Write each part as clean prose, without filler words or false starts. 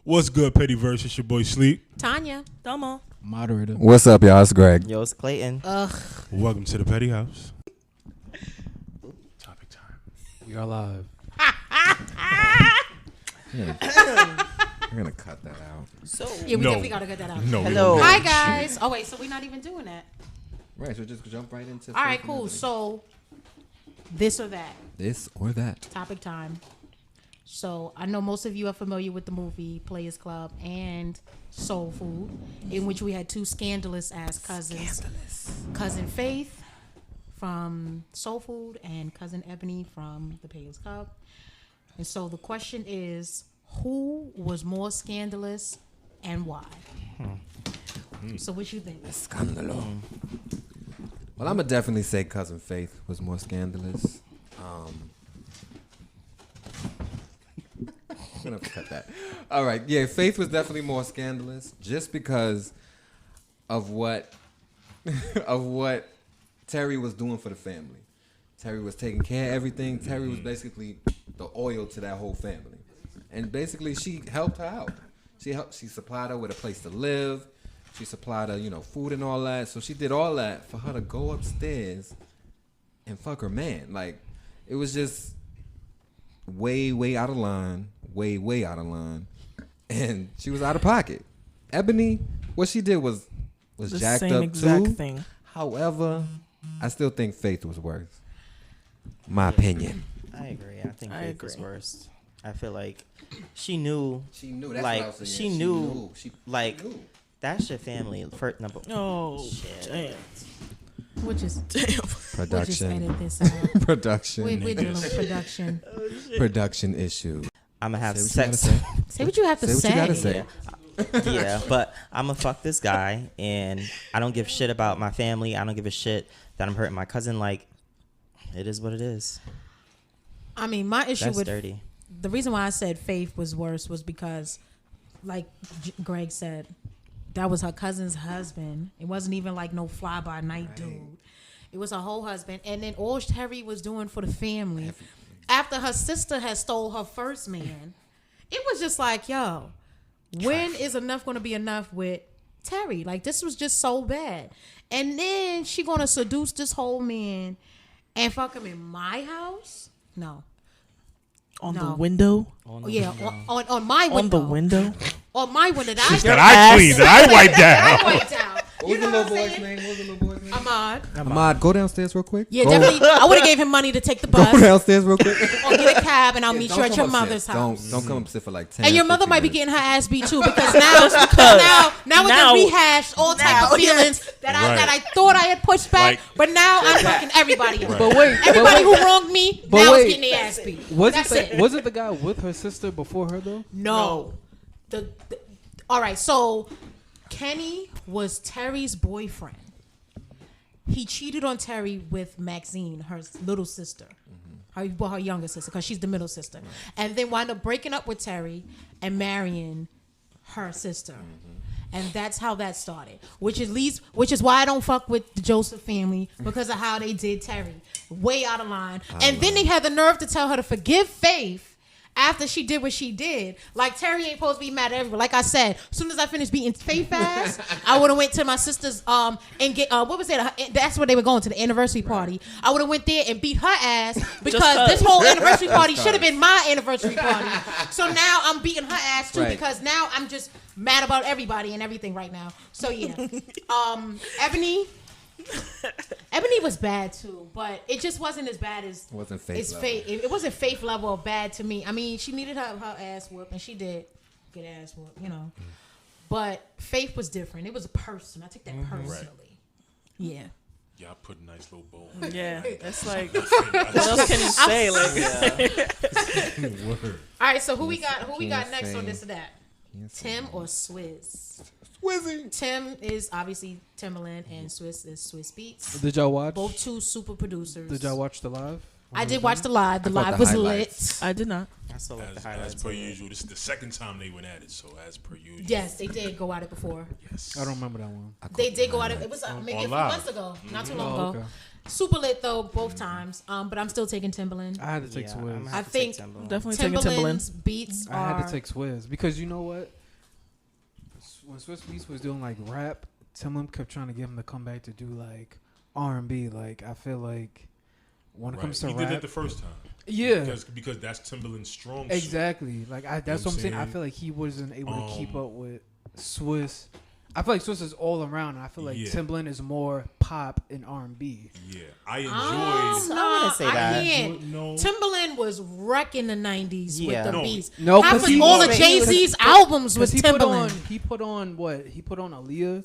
What's good, Pettyverse? It's your boy Sleep. Tanya. Domo. Moderator. What's up, y'all? It's Greg. Yo, it's Clayton. Welcome to the Petty House. Topic time. We are live. We're gonna cut that out. So Yeah, we No. definitely gotta get that out. No. we Hello. don't. Hi guys. Oh wait, so we're not even doing that. Right, so just jump right into. All right, cool. So this or that this or that. topic time. So I know most of you are familiar with the movie Players Club and Soul Food, in which we had two scandalous ass cousins. Cousin Faith from Soul Food and Cousin Ebony from the Players Club. And so the question is, who was more scandalous and why? So what you think? Scandalo. Well, I'ma definitely say Cousin Faith was more scandalous. I'm gonna cut that. All right, yeah, Faith was definitely more scandalous, just because of what Terry was doing for the family. Terry was taking care of everything. Terry was basically the oil to that whole family, and basically she helped her out. She supplied her with a place to live. She supplied her, food and all that. So she did all that for her to go upstairs and fuck her man. Like, it was just way, way out of line. Way, way out of line. And she was out of pocket. Ebony, what she did was the jacked same up exact too. thing. However, I still think Faith was worse. My opinion. I agree. I think I Faith was agree. worst. I feel like she knew. She knew. That's Like, what I was saying. she knew, She like- knew. That's your family. First number. Oh, Shit. damn. We'll just Production. edit this out. Production. We're dealing with production. Production issue. I'm gonna have Say what you sex. gotta say. Say what you have to Say what say. you gotta say. Yeah, but I'm gonna fuck this guy, and I don't give a shit about my family. I don't give a shit that I'm hurting my cousin. Like, it is what it is. I mean, my issue That's with dirty. the reason why I said Faith was worse was because, like Greg said, that was her cousin's husband. It wasn't even like no fly by night dude. It was her whole husband, and then all Terry was doing for the family. After her sister had stole her first man, it was just like, yo, when is enough going to be enough with Terry? Like, this was just so bad. And then she going to seduce this whole man and fuck him in my house? No. On No. the window. Yeah, on my window. On the window. On my window. That I cleaned. That I wiped down. I wiped out. What was the little boy's name? What was the little boy's name? Ahmad. Ahmad, go downstairs real quick. Yeah, Go- definitely. I would have gave him money to take the Go bus downstairs real quick. or get a cab, and I'll meet Don't you at come your upstairs. mother's house. Don't come upstairs for like 10. And your mother 15 might be minutes. getting her ass beat too, because now we Now- can rehash all type of feelings that I thought I had pushed back, Like- but now I'm fucking everybody up. But wait, Everybody who wronged me But now is wait. getting their ass beat. wasn't That's it. wasn't the guy with her sister before her though? No. All right, so Kenny was Terry's boyfriend. He cheated on Terry with Maxine, her little sister. Her younger sister, because she's the middle sister. And then wound up breaking up with Terry and marrying her sister. And that's how that started. Which is why I don't fuck with the Joseph family, because of how they did Terry. Way out of line. And then they had the nerve to tell her to forgive Faith after she did what she did. Like, Terry ain't supposed to be mad at everyone. Like I said, as soon as I finished beating Faith ass, I would have went to my sister's and get what was it? That's where they were going to, the anniversary party. I would have went there and beat her ass because this whole anniversary party should have been my anniversary party. So now I'm beating her ass too, Right. because now I'm just mad about everybody and everything right now. So yeah, Ebony was bad too, but it just wasn't as bad as Wasn't Faith it's level. Faith. It wasn't Faith level of bad to me. I mean, she needed her ass whooped, and she did get ass whooped, But Faith was different. It was a person. I took that personally. Yeah. Y'all put a nice little bowl. Yeah, that's like. What else can you say? Like, All right. So who we got? Who we got Can't next say. on this or that? Tim or Swizz? Swizzy. Tim is obviously Timbaland, and Swizz is Swizz Beats. Did y'all watch? Both two super producers. Did y'all watch the live? I did watch the live. The I caught live the was highlights. I did not. I saw like the As highlights. per of it. usual, this is the second time they went at it. So as per usual. lit. Yes, they did go at it before. Yes. I don't remember that one. They did go at it. It was maybe a few live. months ago, not too long Oh, ago. okay. Super lit though, both times. But I'm still taking Timbaland. I had to take Yeah, I'm Swizz. gonna I have to take think Timbaland. Definitely taking Timbaland's Timbaland. beats I are. had to take Swizz because you know what? When Swizz Beatz was doing like rap, Timbaland kept trying to get him to come back to do like R&B. Like I feel like when it Right. comes to He rap, did it the first time. yeah, Because that's Timberland's strong suit. exactly. Like that's know what I'm saying. I saying? feel like he wasn't able to keep Um, up with Swizz. I feel like Swizz is all around, and I feel like Yeah. Timbaland is more pop and R&B. Yeah. I Oh, enjoyed. no, wouldn't say I that. can't. No. Timbaland was wrecking the 90s Yeah. with the No. beats. No, Half 'cause of he all was- of Jay-Z's albums was Because he Timbaland. put on what? He put on Aaliyah,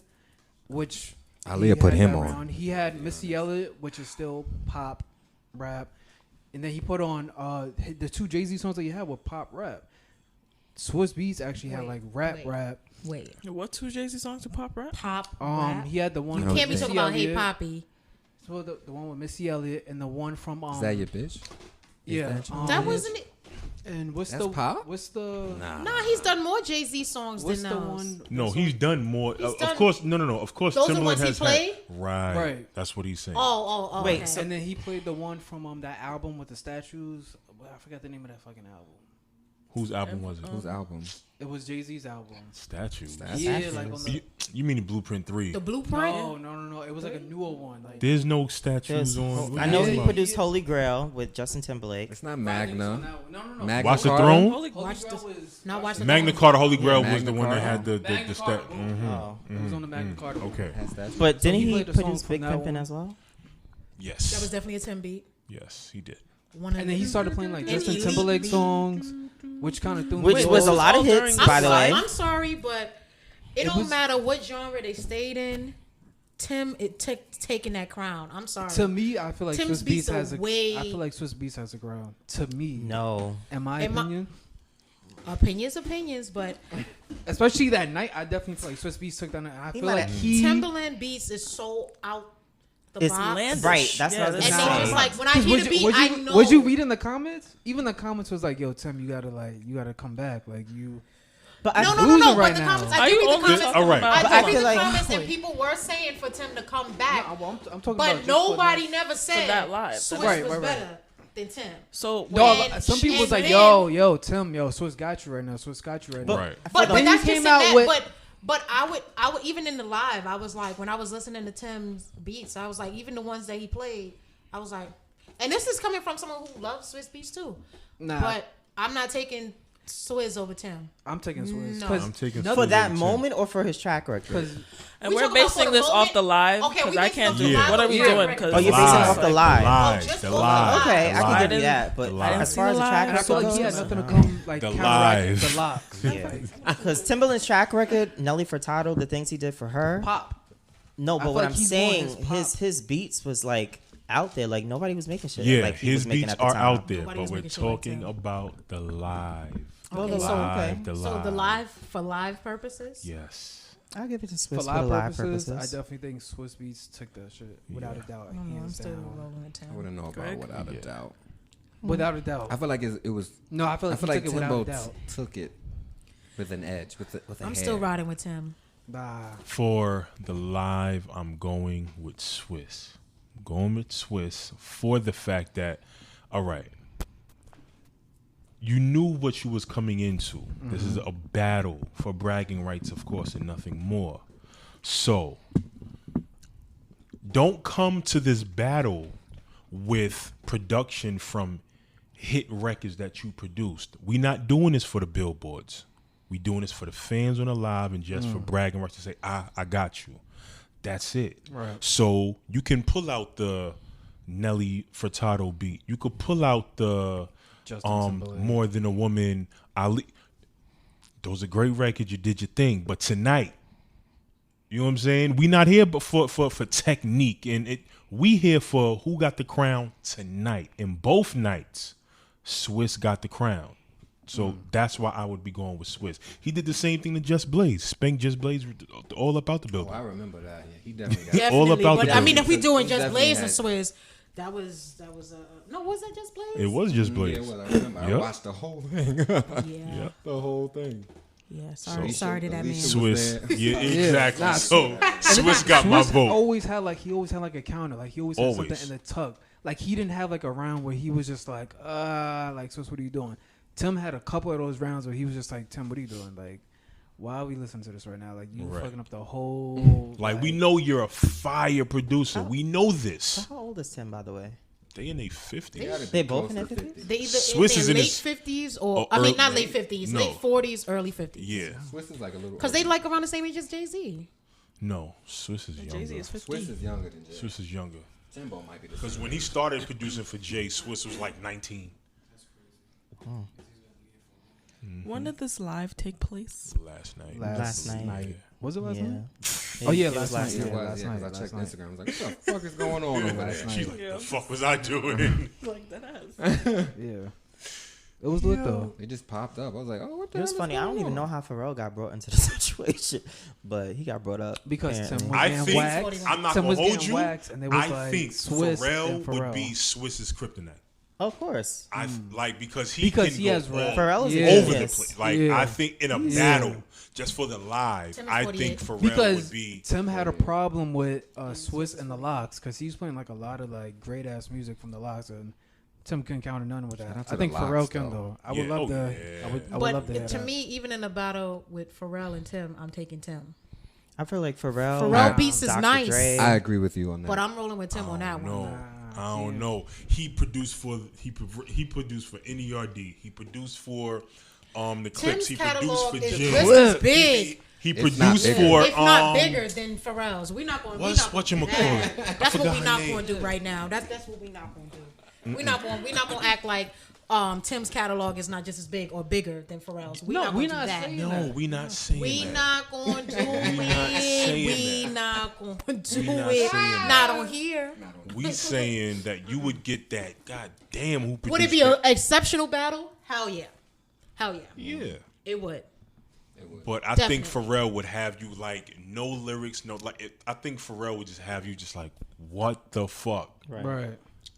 which Aaliyah he put had him that on. round. He had Missy Elliott, which is still pop rap, and then he put on the two Jay-Z songs that he had were pop rap. Swizz Beatz actually had Wait, like wait. rap. Wait, What two Jay-Z songs to pop rap? pop rap? He had the one. You with Can't be Missy talking about Hey Elliott. Poppy. So the one with Missy Elliott and the one from Is that your bitch? yeah. that your- That wasn't it. And what's That's the pop? What's the Nah, he's done more Jay-Z songs what's than the those. one? No, he's done more. He's Of done- course, no. Of course, Those are Timberland ones he has played? had. Right. Right. That's what he's saying. Oh, Wait, okay. so- And then he played the one from that album with the statues. I forgot the name of that fucking album. Whose album was it? Whose album? It was Jay-Z's album. Statue. Yeah, like on the You mean Blueprint 3? The Blueprint? No. It was like a newer one. Like There's no statues There's- on. I know Yeah, he yeah, produced yeah. Holy Grail with Justin Timberlake. It's not Magna. No. Magna Watch the Carta? Throne? Holy Watch Grail the- was Not watch the Magna Throne. Carta Holy Grail Yeah, was the Magna one that Carta. had the Magna stat. Carta, boom. Oh. It was on the Magna Carta. Okay. Has that- But didn't he he played the song produce from Big that Pimpin' one. as well? Yes. That was definitely a Tim beat. Yes, he did. One of And then he them. started playing like And Justin Elite Timberlake beat. songs, which kind of threw me Which off. was a lot of all hits, during by the way. I'm sorry, but it don't was- matter what genre they stayed in. Tim, taking that crown. I'm sorry. To me, I feel like Tim's Swiss beats Beats are has a. way- I feel like Swiss Beats has a ground. To me, No. in my In my- opinion, opinions, but especially that night, I definitely feel like Swiss Beats took that night. I feel might like have- he. Timberland beats is so out the It's box. Landish. right. That's Yeah, what I was And gonna they say. just like when I 'Cause hear would the you- beat, I know. would you read in the comments? Even the comments was like, "Yo, Tim, you gotta come back. Like you." But I, No. losing But right the now. comments, Are I did you read the only comments. talking All right. about But I I read feel the like- comments and people were saying for Tim to come back, I'm talking about but just nobody for never said that live. Swiss Right, was right. better than Tim. So No, And- some people was and like, then- yo, Tim, Swiss got you right now. Swiss got you right now. Right. But Then he that's came just out that. with- But I would even in the live, I was like, when I was listening to Tim's beats, I was like, even the ones that he played, I was like, and this is coming from someone who loves Swiss beats too. Nah, But I'm not taking Swizz over Tim. I'm taking Swiss. No. 'Cause I'm taking nothing- for that Tim. moment or for his track record? Cause and We we're talking about for basing the this moment? off the live Okay, because we I basing can't off do. the Yeah. live, What are but we yeah, doing? right. Because Oh, you're basing it off the live. Live. just The for the live. Okay, I The can live. give you that. But The live. as far as the I track and I feel record like he goes, had nothing to come like The counteract live. the locks. yeah. Because Timberland's track record, Nelly Furtado, the things he did for her. Pop. No, I but feel what like I'm he's saying, more his his beats was like out there. Like nobody was making shit. Yeah, like he his was making beats at the are time. out there, Nobody but was we're making shit like talking Tim. about the live. Okay, so okay. The So live. the live for live purposes. Yes. I'll give it to For Swiss live for live purposes, purposes. I definitely think Swiss Beats took that shit without Yeah. a doubt. I don't know, I'm Hands still down. rolling with I Tim. wouldn't know about Greg? without a Yeah. doubt. Without a doubt. I feel like it was. No, I feel I like feel he like took it without Timbo a doubt. took it with an edge, with a I'm hair. still riding with Tim. Nah. For the live, I'm going with Swiss. I'm going with Swiss for the fact that, all right, you knew what you was coming into. This is a battle for bragging rights, of course, and nothing more. So, don't come to this battle with production from hit records that you produced. We not doing this for the billboards. We doing this for the fans on the live and just for bragging rights to say, I got you. That's it. Right. So you can pull out the Nelly Furtado beat. You could pull out the Justin Timberlake. More Than a Woman, Ali. Those are great records. You did your thing. But tonight, you know what I'm saying? We not here but for technique. And we here for who got the crown tonight. And both nights, Swiss got the crown. So that's why I would be going with Swiss. He did the same thing to Just Blaze. Spank Just Blaze all about the Oh, building. I remember that. Yeah, he definitely got. Definitely. about the But I mean, building. if we doing He just definitely Blaze and had- Swizz, That was no. Was that Just Blaze? It was just Yeah, Blaze. well, I remember. I Yep. watched the whole thing. Yeah. The whole thing. Yeah. Sorry. So- sorry to that man. Alicia Swiss. was there. Yeah, exactly. Nah, So Swiss got my Swiss vote. always had like a counter. Like he always had Always. something in the tuck. Like he didn't have like a round where he was just like Swiss, what are you doing? Tim had a couple of those rounds where he was just like, Tim, what are you doing? Like, why are we listening to this right now? Like you Right. fucking up the whole. Like we know you're a fire producer. How- We know So this. how old is Tim, by the way? They in their 50s. Gotta be They both close in to their 50s? They either Swiss in is their in late his- 50s or Oh, I mean early- not late 50s, No. late 40s, early 50s. Yeah. Swiss is like a little. Because they older. like around the same age as Jay-Z. No, Swiss is younger. Jay-Z is 50. Swiss is younger than Jay. Swiss is younger. Timbo might be the Because same. when he started producing for Jay, Swiss was like 19 When did this live take place? last night. Last night. Was it last Yeah. night? It- Oh yeah, it was last night. Yeah, Yeah, it was, last yeah, night. 'cause I Last checked night. Instagram. I was like, what the fuck is going on over there? She's like, Yeah. the fuck was I doing? Like that has. Yeah, it was lit though. It just popped up. I was like, oh, what the It was hell is funny. I going don't even on? know how Pharrell got brought into the situation, but he got brought up Because apparently. Tim was I getting think waxed. I'm not Tim gonna was hold getting you. waxed, and there was I like think Swiss Pharrell and would be Swiss's kryptonite. Of course. I like because he Because can he go has rap. all Pharrell is a Yeah. over the genius. place. Like Yeah. I think in a Yeah. battle, just for the live, Tim is I 48. think Pharrell because would be. Tim had a problem with Swiss and the Locks because he's playing like a lot of like great ass music from the Locks, and Tim couldn't counter none with that. Shout out to I think the Pharrell Locks, can though. though. I Yeah. would love Oh, to. yeah. I would But love to. hear to that. me, even in a battle with Pharrell and Tim, I'm taking Tim. I feel like Pharrell. Pharrell beats is Dr. nice. Dre, I agree with you on that. But I'm rolling with Tim on that No, one. I don't know. He produced for he produced for NERD. He produced for the Clips. Tim's He produced catalog for is Jim. just as big, He It's produced not bigger. for if not bigger than Pharrell's. We're not going. What's That's whatchamacallit? what forgot we're her not name. going to do right now. That's what we're not going to do. We're not going to act like Tim's catalog is not just as big or bigger than Pharrell's. We're No, not we're going to do not that. saying No, we not saying We that. not going to do not saying it. We that. not going to do We not it. saying that. Not on here. We saying that you would get that. God damn, who produced Would it be an exceptional battle? Hell yeah. Hell yeah. Yeah. It would. But I think Pharrell would have you like no lyrics, no like. I think Pharrell would just have you just like, what the fuck? Right.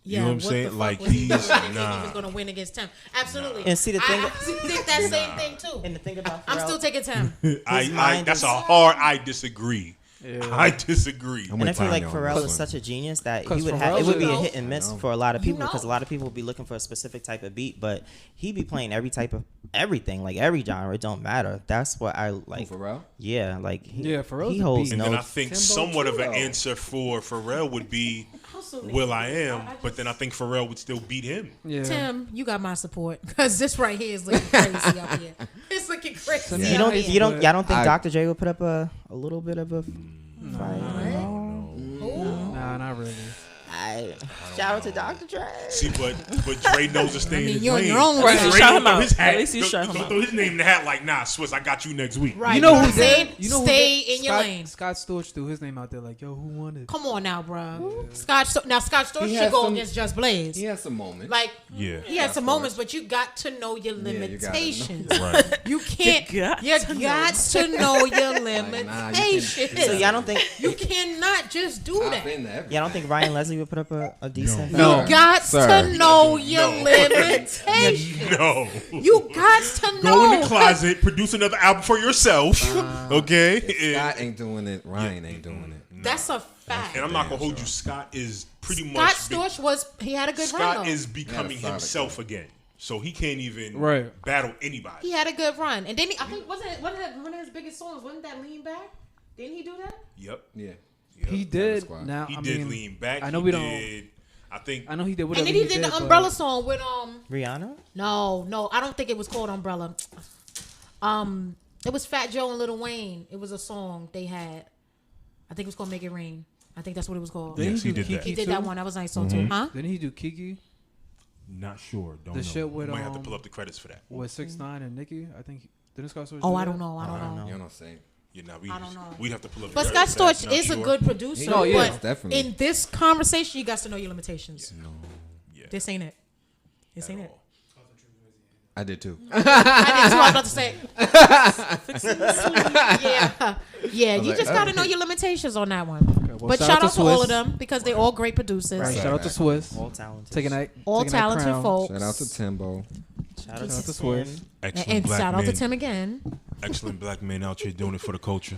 You know what I'm saying? the fuck Like, was he he's- doing if he nah. was going to win against Tim? Absolutely. And see, the thing- I think that same thing too. And the thing about I'm Pharrell, still taking Tim. I mind that's is- a hard. I disagree. I disagree. I'm and I with feel like Tanya on Pharrell this is one. such a genius that he 'Cause would have. It Pharrell's would be a- a hit and miss for a lot of You people because a know. lot of people would be looking for a specific type of beat, but he be playing every type of everything, like every genre. It don't matter. That's what I like. Who, Pharrell? Yeah, like Yeah, Pharrell's he a holds beast. And then I notes. think Timbo somewhat of too, an though. answer for Pharrell would be Will I Am, but then I think Pharrell would still beat him. Yeah. Tim, you got my support because this right here is looking crazy up here. It's looking crazy. Tim, You up don't. here. You don't. Y'all don't think I- Dr. Dre would put up a little bit of a fight? Nah, not really. Shout out to Dr. Dre. See, but Dre knows to stay I mean, in his you're on lane. your own Right, lane. Dre shout don't him throw out. his hat. At least he don't- shout him don't out. throw his name in the hat like, nah, Swiss, I got you next week. Right. You know what who I'm saying? did? You know who Stay did? in your lane. Scott Storch threw his name out there like, yo, who won it? Come on now, bro. Scott Storch He should has go some- against Just Blaze. He has some moments. Like, Yeah. he had some moments, but you got to know your you gotta know. limitations. Right. You can't. You got to know your limitations. So y'all don't think? You cannot just do I've that. been there. Y'all don't think Ryan Leslie would put up a decent? No. You got sir. to know your No. limitations. No. You got to know. Go in the closet, produce another album for yourself. Okay? Scott ain't doing it. Ryan ain't doing it. That's a fact. And I'm not gonna hold you. Scott is pretty much. Scott Storch he had a good run. Scott though. is becoming solid himself again, so he can't even Right. battle anybody. He had a good run, and then I think wasn't it one of his biggest songs? Wasn't that Lean Back? Didn't he do that? Yep. Yeah. He did. squad. Now He I did mean, lean back. I know he we don't. did, I think. I know he did And whatever. then he did the but- Umbrella song with Rihanna? No, I don't think it was called Umbrella. It was Fat Joe and Lil Wayne. It was a song they had. I think it was called Make It Rain. I think that's what it was called. Didn't Yes, he do did that. Kiki He did too? that one. That was nice song too. Huh? Didn't he do Kiki Not sure. Don't The know. shit with, Might have to pull up the credits for that. with 6ix9ine and Nicki? I think. Didn't Scott Storch? Oh, do I that? don't know. I don't know. You know what I'm saying? Yeah, nah, I don't know. We'd have to pull up. But the Scott credits for that. Storch Not is a sure. good producer. No, yeah, but definitely. in this conversation, you got to know your limitations. Yeah. This ain't it. This ain't it. I did too. I did too. I was about to say. yeah, yeah. You like, just got to know your limitations on that one. Okay, But shout out to all of them because they're all great producers. Right. Shout out to Swiss. All talented. Taking that. All taking that talented crown. folks. Shout out to Timbo. Shout out Shout out to to Swiss. Swin. Excellent And black shout out to men. Tim again. Excellent black men out here doing it for the culture.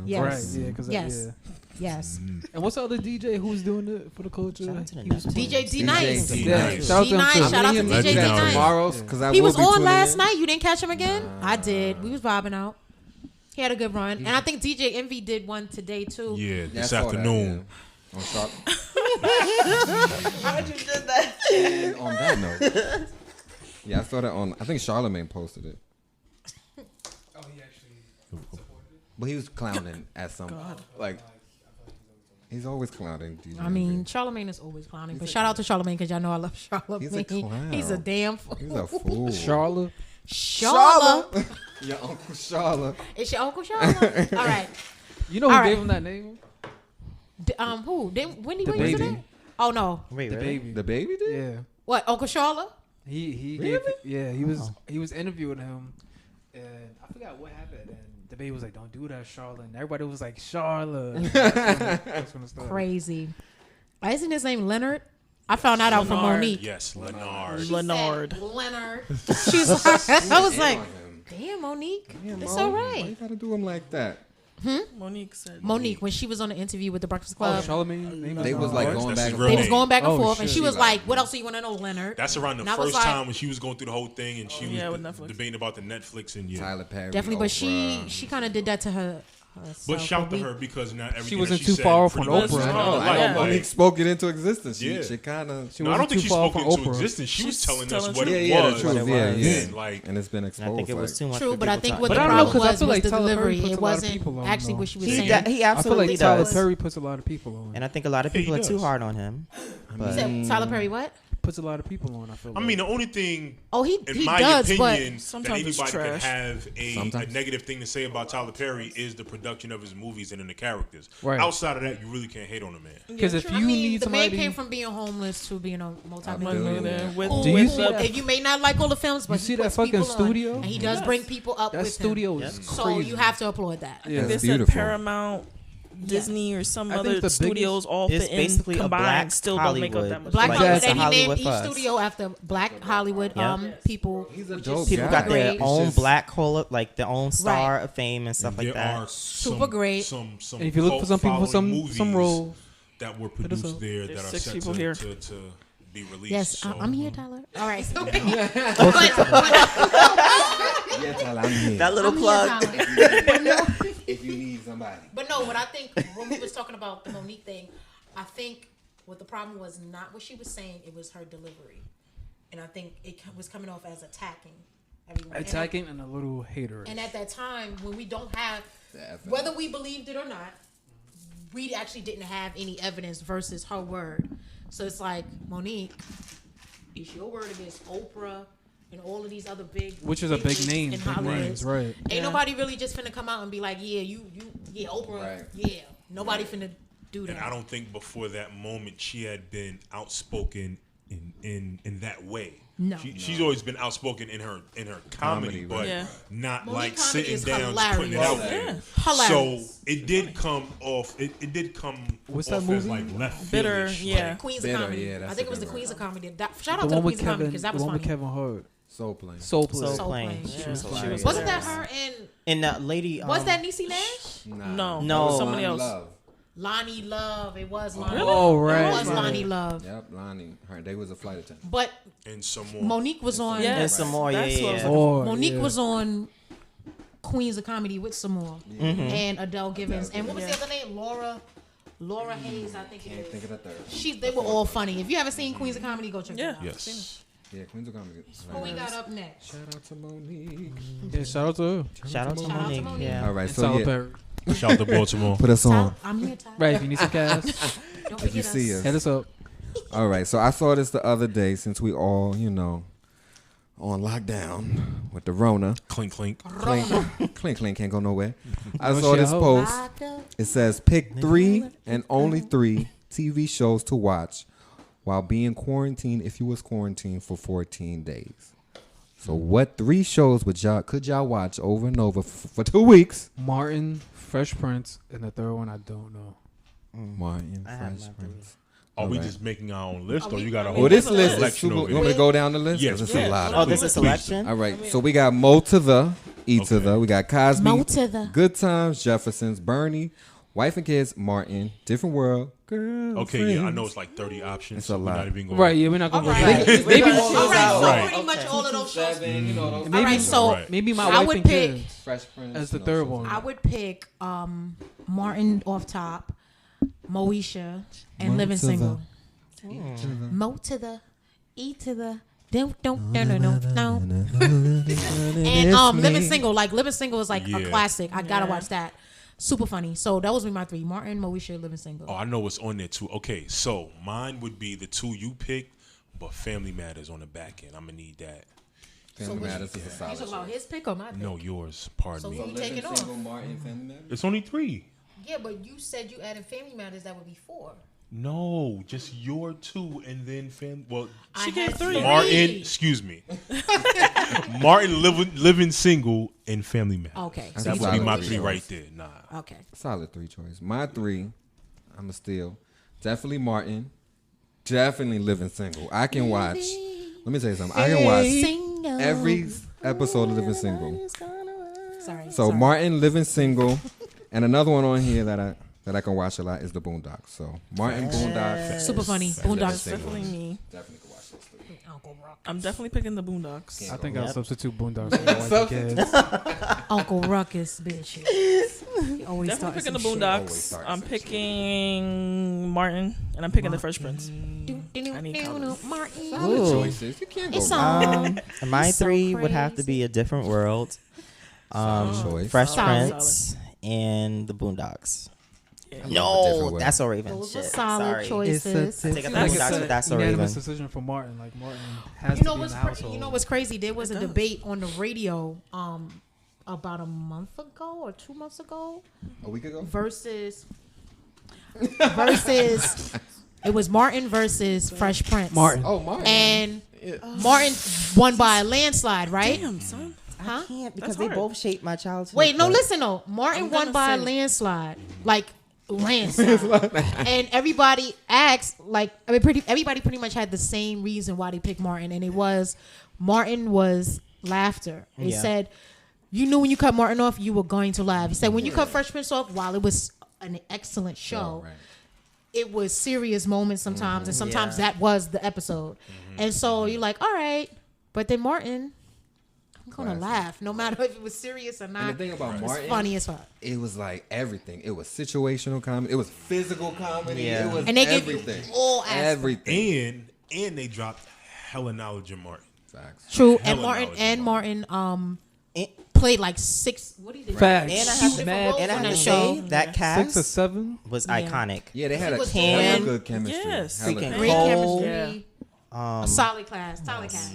Yes. Right. Yeah. Cause Yes. yeah. Yes. And what's the other DJ who's doing it for the culture? Shout out to the He was Neptunes. DJ D Nice. D Yeah. Nice. Shout out to him D-Nice, too. shout out to Legend DJ D out here. Nice. Tomorrow's because I He will was be on tuning last in. night. You didn't catch him again? I did. We was vibing out. He had a good run. And I think DJ Envy did one today too. Yeah, Yeah, I this saw that, afternoon. yeah. On Sharp. Why'd you did that? And on that note, yeah, I saw that on. I think Charlamagne posted it, Oh, he actually. but he was clowning at some like. He's always clowning. DJ I mean, Envy. Charlamagne is always clowning. But shout out to Charlamagne because y'all know I love Charlamagne. He's a clown. He's a damn fool. He's a fool. Charla. Charla. Your Uncle Charla. It's your Uncle Charla? All right. You know who All gave right. him that name? Who? Wendy The Williams baby. in it? Oh, no. Wait, The really? baby. The baby did. Yeah. What, Uncle Charla? He Really? gave yeah he was interviewing him, and I forgot what happened. And the baby was like, "Don't do that, Charlotte." And everybody was like, "Charlotte." That's when it started. Crazy. Isn't his name Leonard? I found that out from Leonard. Monique. Yes, Leonard. She said, Leonard. Leonard. She's like, I was like, On him. damn, Monique. Damn, It's Mo, all Why you right. gotta do him like that? Monique said. Monique, when she was on the interview with the Breakfast Oh, Club, Charlamagne. name They is- was like That's going his back and real they forth. was going back and Oh, forth, and shit. she was She like, like- "What else do you want to know, Leonard?" That's around the And I was first like- time when she was going through the whole thing and she Yeah, was with Netflix. debating about the Netflix and Tyler Perry. Definitely, but Oprah. she kind of did that to her. Herself, But shout to we- her because now everything wasn't that too said far off pretty on much Oprah. is No, kinda I like- don't. Monique like- spoke it into existence. She, Yeah. she kind of. She No, I don't think wasn't she too far spoke from into Oprah. existence. She was She's telling us telling what truth. it Yeah, was. the truth. What it Yeah, was. yeah. And like, And it's been And exposed. I think it was like- too much. True, for but I people think to what But the I don't know, problem 'cause I was feel like the Tyler Perry delivery. puts It a lot of wasn't people on, actually though. what she was He, saying. he I feel absolutely like Tyler does. Perry puts a lot of people on. And I think a lot of Yeah, he people are too does. hard on him. You But said Tyler Perry what? Puts a lot of people on. I feel. I mean, the only thing, Oh, he in my does, opinion, that Sometimes it's anybody could trash. have a Sometimes. negative thing to say about Tyler Perry is the production of his movies and in the characters. Right. Outside of that, you really can't hate on the man. because if I you mean, need the man somebody, came from being homeless to being a multi-millionaire. Billionaire. With, Who- Do you with see the that? And you may not like all the films, but You he see that puts fucking people on, studio? and he does bring people up that with studio him. is So crazy. you have to applaud that. Yeah. they That's said beautiful. Paramount, Disney, or some I think other the biggest- studios all It's fit in basically a combined black still don't make up Hollywood. that much. Black Like, Hollywood, that's and he Hollywood named for each us. studio after Black Hollywood Yeah. people. He's a which dope is People guy. got their great. own just- black hole, like their own star Right. of fame and stuff there like that. are some, Super great. Some And if you look for some people for cult-following some movies roles, that were us produced up. there There's that are 6 set people to, here. to be released. Yes, so. I'm here, Tyler. All right. So, Yeah, Tyler, I'm here. That little I'm plug. here, Tyler. But no, If you need somebody. but no, what I think when we was talking about the Monique thing, I think what the problem was not what she was saying; it was her delivery, and I think it was coming off as attacking everyone. attacking and a little hater. And at that time, when we don't have, Definitely. whether we believed it or not, we actually didn't have any evidence versus her word. So it's like, Monique, it's your word against Oprah and all of these other big, Which is a big wigs name, in big Hollywood. names, right? Ain't nobody really just finna come out and be like, yeah, yeah, Oprah, Right. yeah. Nobody finna do that. And I don't think before that moment she had been outspoken in that way. No. She's always been outspoken in her comedy, Comedy, but right. Yeah. not Monique like comedy sitting is down just putting it hilarious. out there. Yeah. Hilarious. So it did come off. It did come What's off that as movie? like left Bitter, field-ish, yeah. Queens Bitter, of Comedy. yeah, that's I think a it was the good Queens one. of Comedy. Shout out The to the one with Queens of Comedy Kevin, because that the was one with funny. Kevin Hart, Soul Plane. Soul Plane. Soul Soul Plane. Plane. She Yeah. was She hilarious. was Wasn't that there. her and And that lady. was that Niecy Nash? Nah. No, No. somebody Lonnie else. Love. Lonnie Love. It was Lonnie. Oh, It right. was right. Lonnie Love. Yep, Lonnie. They was a flight attendant. But and some more. Monique was on. Yeah. And some more, yeah, That's what I was yeah. looking Oh, Monique yeah. was on Queens of Comedy with Samore and Adele Givens. And what was Yeah. the other name? Laura Hayes, I think it Can't is. think of the third. They were all funny. If you haven't seen Queens of Comedy, go check Yeah. it out. Yes. Yeah, Queens of Comedy. Who we got up next? Shout out to Monique. Yeah, shout out to her. Shout out to Shout out to Monique. Monique. Yeah. All right, And so Tyler yeah, Perry. Shout out to Baltimore. put us on. Tyler, I'm here, Tyler. Right, if you need some cash, Don't If you forget see us. us. hit us up. All right, so I saw this the other day since we all, on lockdown with the Rona. Clink clink. Clink, clink, can't go nowhere. I Oh, saw shit, this I hope. post. Locked up. It says pick 3 and only 3 TV shows to watch while being quarantined if you was quarantined for 14 days. So what 3 shows could y'all watch over and over for 2 weeks? Martin, Fresh Prince, and the third one I don't know. Martin, I have Fresh my Prince. Are we Alright. just making our own list, Are or we- you got a I whole Well, this There's a list is selection super. over You want me here? to go down the list? Yes, 'Cause it's please. a lot. Oh, Of there's a selection. All right, so we got Mo to the, E to the. We got Cosby, Mo to the. Good Times, Jeffersons, Bernie, Wife and Kids, Martin, Different World, Girl. Okay, yeah, I know it's like 30 options. It's a so we're lot. not even going. Right, yeah, we're not gonna All go right. through that. Maybe All right, so Right. pretty much all of those shows. Seven, you know, those All right, so Right. Maybe my I wife would and pick- kids Fresh Prince as the you know, third so- one. I would pick Martin off top, Moesha, and Mo Living to the- Single. Mo to the, E to the. Don't no. And Living Single, like Living Single is like a Yeah. classic. I gotta Yeah. watch that. Super funny. So that was my three: Martin, Moesha, Living Single. Oh, I know what's on there too. Okay, so mine would be the two you picked, but Family Matters on the back end. I'm gonna need that. Family what Matters is a You solid talking about show. his pick or my pick? No, yours. Pardon So me. who you taking off? Single, Martin, Family Matters. It's only 3. Yeah, but you said you added Family Matters. That would be 4. No, just your 2, and then Well, She I gave had 3. Martin. Excuse me. Martin, living Single, and Family Matters. Okay, so That you would be took my three. 3 right there. Nah. Okay. Solid 3 choice. My 3, I'm a steal. Definitely Martin. Definitely Living Single. I can watch. Let me tell you something. I can watch Single. every episode of Living Single. Sorry. So sorry. Martin, Living Single, and another one on here that I can watch a lot is the Boondocks. So Martin, Boondocks. Super funny. Boondocks. Definitely me. Definitely can watch those 3. Uncle Ruckus. I'm definitely picking the Boondocks. Yeah. I think I'll Yep. substitute Boondocks for my wife and kids. Uncle Ruckus, bitch. He always Definitely starting picking the some shit. Always Boondocks. start I'm some picking Martin, and I'm picking the Fresh Prince. I need colors. Martin. Solid Ooh. choices. You can't go It's wrong. on. My He's so 3 would have to crazy. be A Different World, Solid choice. Fresh Solid. Prince, and the Boondocks. A Different No, World. That's So Raven. Those Shit, are solid sorry. choices. I take up the Like Boondocks, it's but that's so unanimous Raven. decision for Martin. Like Martin has You to know be in what's the household. you know what's crazy? There was a does. debate on the radio about a month ago or 2 months ago A week ago? versus it was Martin versus Fresh Prince. Martin. Oh, Martin. And Martin won by a landslide, right? Damn, son. Huh? I can't because That's they hard. both shaped my childhood. Wait, no, but- listen though. Martin I'm won gonna by a say- landslide. Like landslide. And everybody asked, like, everybody pretty much had the same reason why they picked Martin, and it was Martin was laughter. He Yeah. said, you knew when you cut Martin off, you were going to laugh. He said, when you cut Fresh Prince off, while it was an excellent show, Right. it was serious moments sometimes, and sometimes Yeah. that was the episode. And so you're like, all right, but then Martin, I'm gonna Classic. laugh, no matter if it was serious or not. And the thing about It's Martin, funny as fuck. it was like everything. It was situational comedy. It was physical comedy. Yeah. It was And they give you everything. all aspects. Everything. And they dropped hella knowledge of Martin. Facts. True, Hella and Martin knowledge Martin played like 6. What did he do? Facts. And I have to, Mad and I have to roles say on that that 6 or cast 7. was Yeah. iconic. Yeah, they had a was hella doing- good chemistry. Yes. Hella Freaking good. Great Cole, chemistry. Um, A solid cast. Solid cast.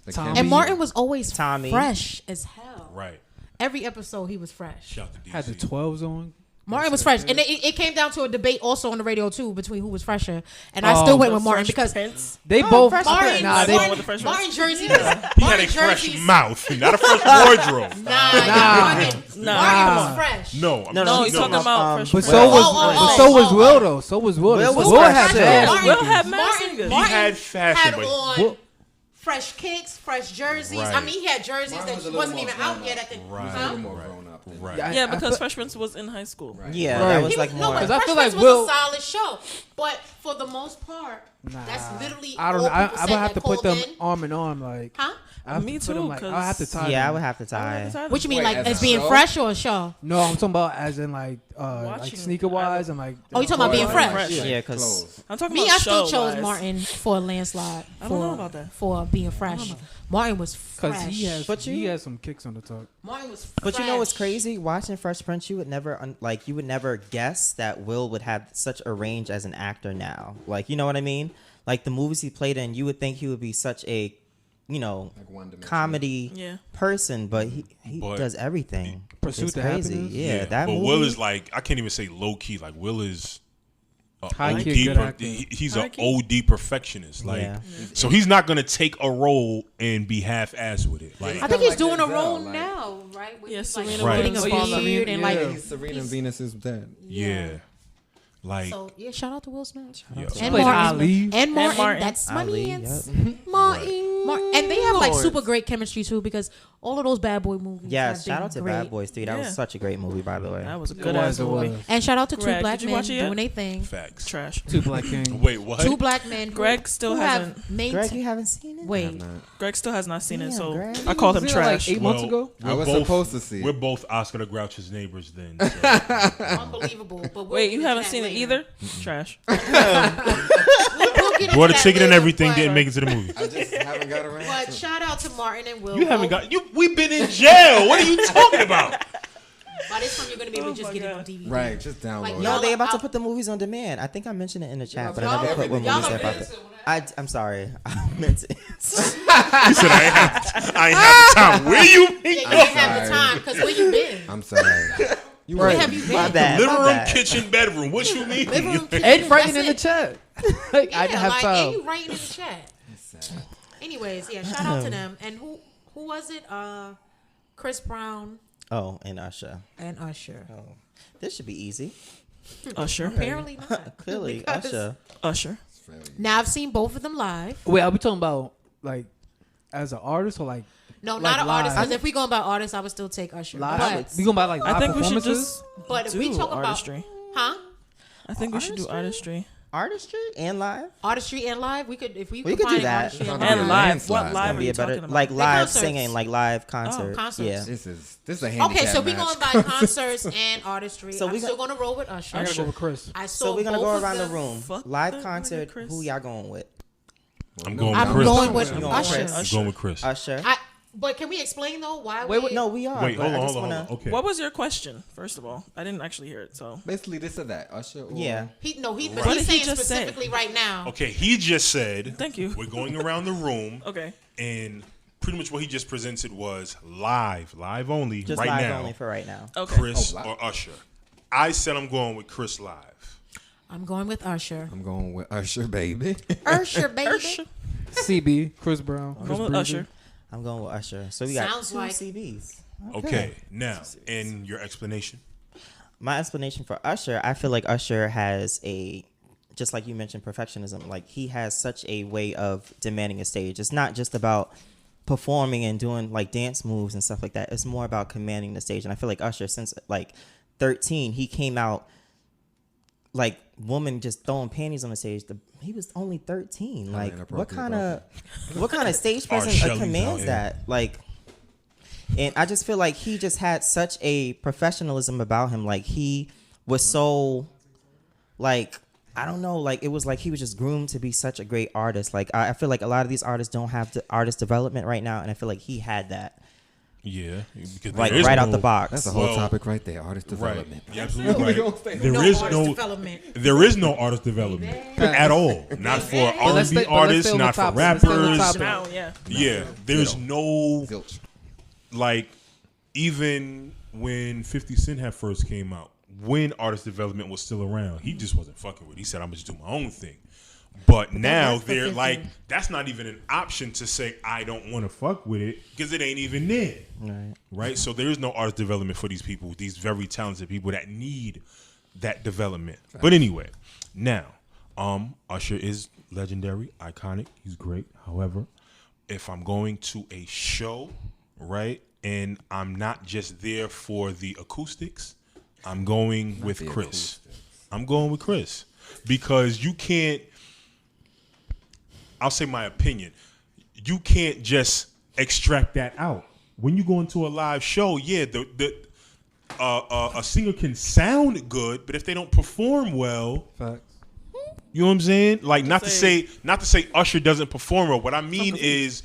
The Tommy. chemistry- And Martin was always Tommy. fresh as hell. Right. Every episode he was fresh. Shout to DC. Had the 12s on. Martin was fresh, and it came down to a debate also on the radio too between who was fresher, and I Oh. still went The with Martin Fresh because Prince. They both. Fresh I Martin, think- Nah, they- Martin, with the Fresh Martin Prince. jersey. He had a Martin fresh jerseys. mouth, not a fresh wardrobe. Nah, Martin Nah. was fresh. No, I'm No, No, no, he's talking about Fresh But Prince. so was Oh, so was oh, Will though. So was Will. Will was Will fresh had too. fast Martin- Will had mad Martin, singers. Martin He had fashion, had but- on Will- fresh kicks, fresh jerseys. Right. I mean, he had jerseys Martin that was a little wasn't more even out grown yet up. at the Right. A huh? little more grown up. than- Right. Yeah, I because feel- Fresh Prince was in high school. Right. Yeah, Right. that was He like was, more. no, Because I Fresh feel like Prince Will- was a solid show, but for the most part, that's literally I don't all know. I people would said have to that put them called in. arm in arm. Like, Huh? I have Me to put too, them, like, I have to 'cause- tie. Yeah, I them. would have to tie. What you mean, Wait, like as a as being show? fresh or a show? No, I'm talking about as in like Watching- sneaker wise and like. Oh, you talking about being fresh? Yeah, because Clothes. I'm talking Me, about I still show-wise. chose Martin for a landslide. I don't know about that. For being fresh. Martin was Because fresh. he has some kicks on the top. Martin was fresh. But you know what's crazy? Watching Fresh Prince, you would never you would never guess that Will would have such a range as an actor now. Like, you know what I mean? Like the movies he played in, you would think he would be such a, Like one-dimensional. comedy Yeah. person, but he But- does everything. Pursuit It's to crazy. Happiness? Yeah, that but movie. Will is like, I can't even say low key. Like Will is a High key, OD good actor. he's High an key. OD perfectionist. Like, Yeah. so he's not gonna take a role and be half-assed with it. Like, I think he's Like doing a Denzel, role like- now, right? Where Yeah, he's like Serena Right. getting a Williams. beard and like Yeah. He's Serena Venus's dad. yeah. Like, So yeah, shout out to Will Smith yo. and Played Martin. Ali. And Martin. Martin. That's my Ali, man's. yep. Martin. And they have like Lord. super great chemistry too because all of those Bad Boy movies. Yeah, have shout been out to great. Bad Boys 3. That Yeah. was such a great movie, by the way. That was a It good was, ass it movie. was. And shout out to Greg, two black did you men watch it yet? doing their thing. Facts. Trash. Two Black Kings. Wait, what? Two black men. Greg still who hasn't- have maintained. Greg, you haven't seen it? Wait, Greg still has not seen it, Damn, so Greg. I called him Was it like trash. 8 months ago? I was supposed to see it. We're both Oscar the Grouch's neighbors then. So. unbelievable. But we'll Wait, get you into haven't that seen it later. either? Trash. We'll get into Bought a that ticket and later, everything, but- didn't make it to the movie. I just haven't got around. But to it. shout out to Martin and Will. You haven't got you. We've been in jail. What are you talking about? By this time, you're gonna be able to Oh just my get it God. on DVD. Right, just download Like, it. No, Y'all they about to out- put the movies on demand. I think I mentioned it in the chat, but y'all I never are- put what y'all movies are they're about busy. to. I'm sorry. I meant it. He said I ain't have the time. Where you Yeah, been? you didn't have the time because where you been? I'm sorry. You Where right. have you been? My bad. Living my room, bad. kitchen, bedroom. What you mean? Living room, kitchen. And writing That's in the it. chat. Like, I didn't Yeah, have like, time. and you writing in the chat. Sad. Anyways, yeah, shout out to them. And who was it? Chris Brown Oh, and Usher. and Usher. Oh, this should be easy. Usher. Apparently not. Clearly, Because- Usher. Usher. It's very- Now I've seen both of them live. Wait, are we talking about like as an artist or like No, Like not an artist. live. Because if we going by artists, I would still take Usher. live? But, We going by like live I think we should performances? just but if we do talk about artistry. I think we should do artistry. Artistry and live. artistry and live, we could if we We could do combine that. artistry and Yeah. And live. live. Dance What live. live That'd are be you a better talking about? like live concerts. singing, like live concert. concerts. Yeah. This is a handicap Okay, so we match. going by concerts and artistry. So I'm we still gonna roll with Usher. I gotta go with Chris. I saw So we're gonna both go of around the them. room. Fuck Live that concert. nigga, Chris. Who y'all going with? I'm going with I'm Chris. going with You going Usher. with Chris? I'm going with Chris. Usher. But can we explain though why? Wait, No, we are. Wait, but hold I on, just hold on, wanna- hold on. Okay. What was your question, first of all? I didn't actually hear it, so. Basically, this or that. Usher. Or Yeah. But What he's did he saying just say? specifically right now. Okay, he just said. Thank you. We're going around the room, Okay. and pretty much what he just presented was live only, Just right live now. only for right now. Okay. Chris Oh, live. or Usher. I said I'm going with Chris live. I'm going with Usher. I'm going with Usher, baby. Usher, baby. Usher. CB, Chris Brown, I'm Chris going with Breezy. Usher. I'm going with Usher. So we got Sounds two like- CVs. Okay, now, in your explanation. My explanation for Usher, I feel like Usher has just like you mentioned, perfectionism. Like he has such a way of demanding a stage. It's not just about performing and doing like dance moves and stuff like that. It's more about commanding the stage. And I feel like Usher, since like 13, he came out like woman just throwing panties on the stage. He was only 13. Like what kind of stage presence Shelley's commands out here. that? Like. And I just feel like he just had such a professionalism about him. Like he was so, like, I don't know, like it was like he was just groomed to be such a great artist. Like I feel like a lot of these artists don't have the artist development right now, and I feel like he had that, Yeah, because like there is right out no- the box. That's a whole Well, topic right there. Artist Right, development. you're absolutely We gonna right. stay- There No is artist no, development. there is no artist development at all. Not for let's R&B stay- but let's artists, stay on not the for topic. Let's stay on the rappers. topic. Now, yeah. Yeah, there's Zero. no Zilch. like even when 50 Cent had first came out, when artist development was still around, he just wasn't fucking with it. He said, I'm just do my own thing. But now works for they're 50. like, that's not even an option to say I don't want to fuck with it because it ain't even there. Right. Right? So there is no artist development for these people, these very talented people that need that development. But anyway, now, Usher is legendary, iconic, he's great. However, if I'm going to a show, right, and I'm not just there for the acoustics, I'm going with the Chris. acoustics. I'm going with Chris because you can't. I'll say my opinion. You can't just extract that out when you go into a live show. Yeah, a singer can sound good, but if they don't perform well, Facts. you know what I'm saying? Like not to say- say Usher doesn't perform well. What I mean is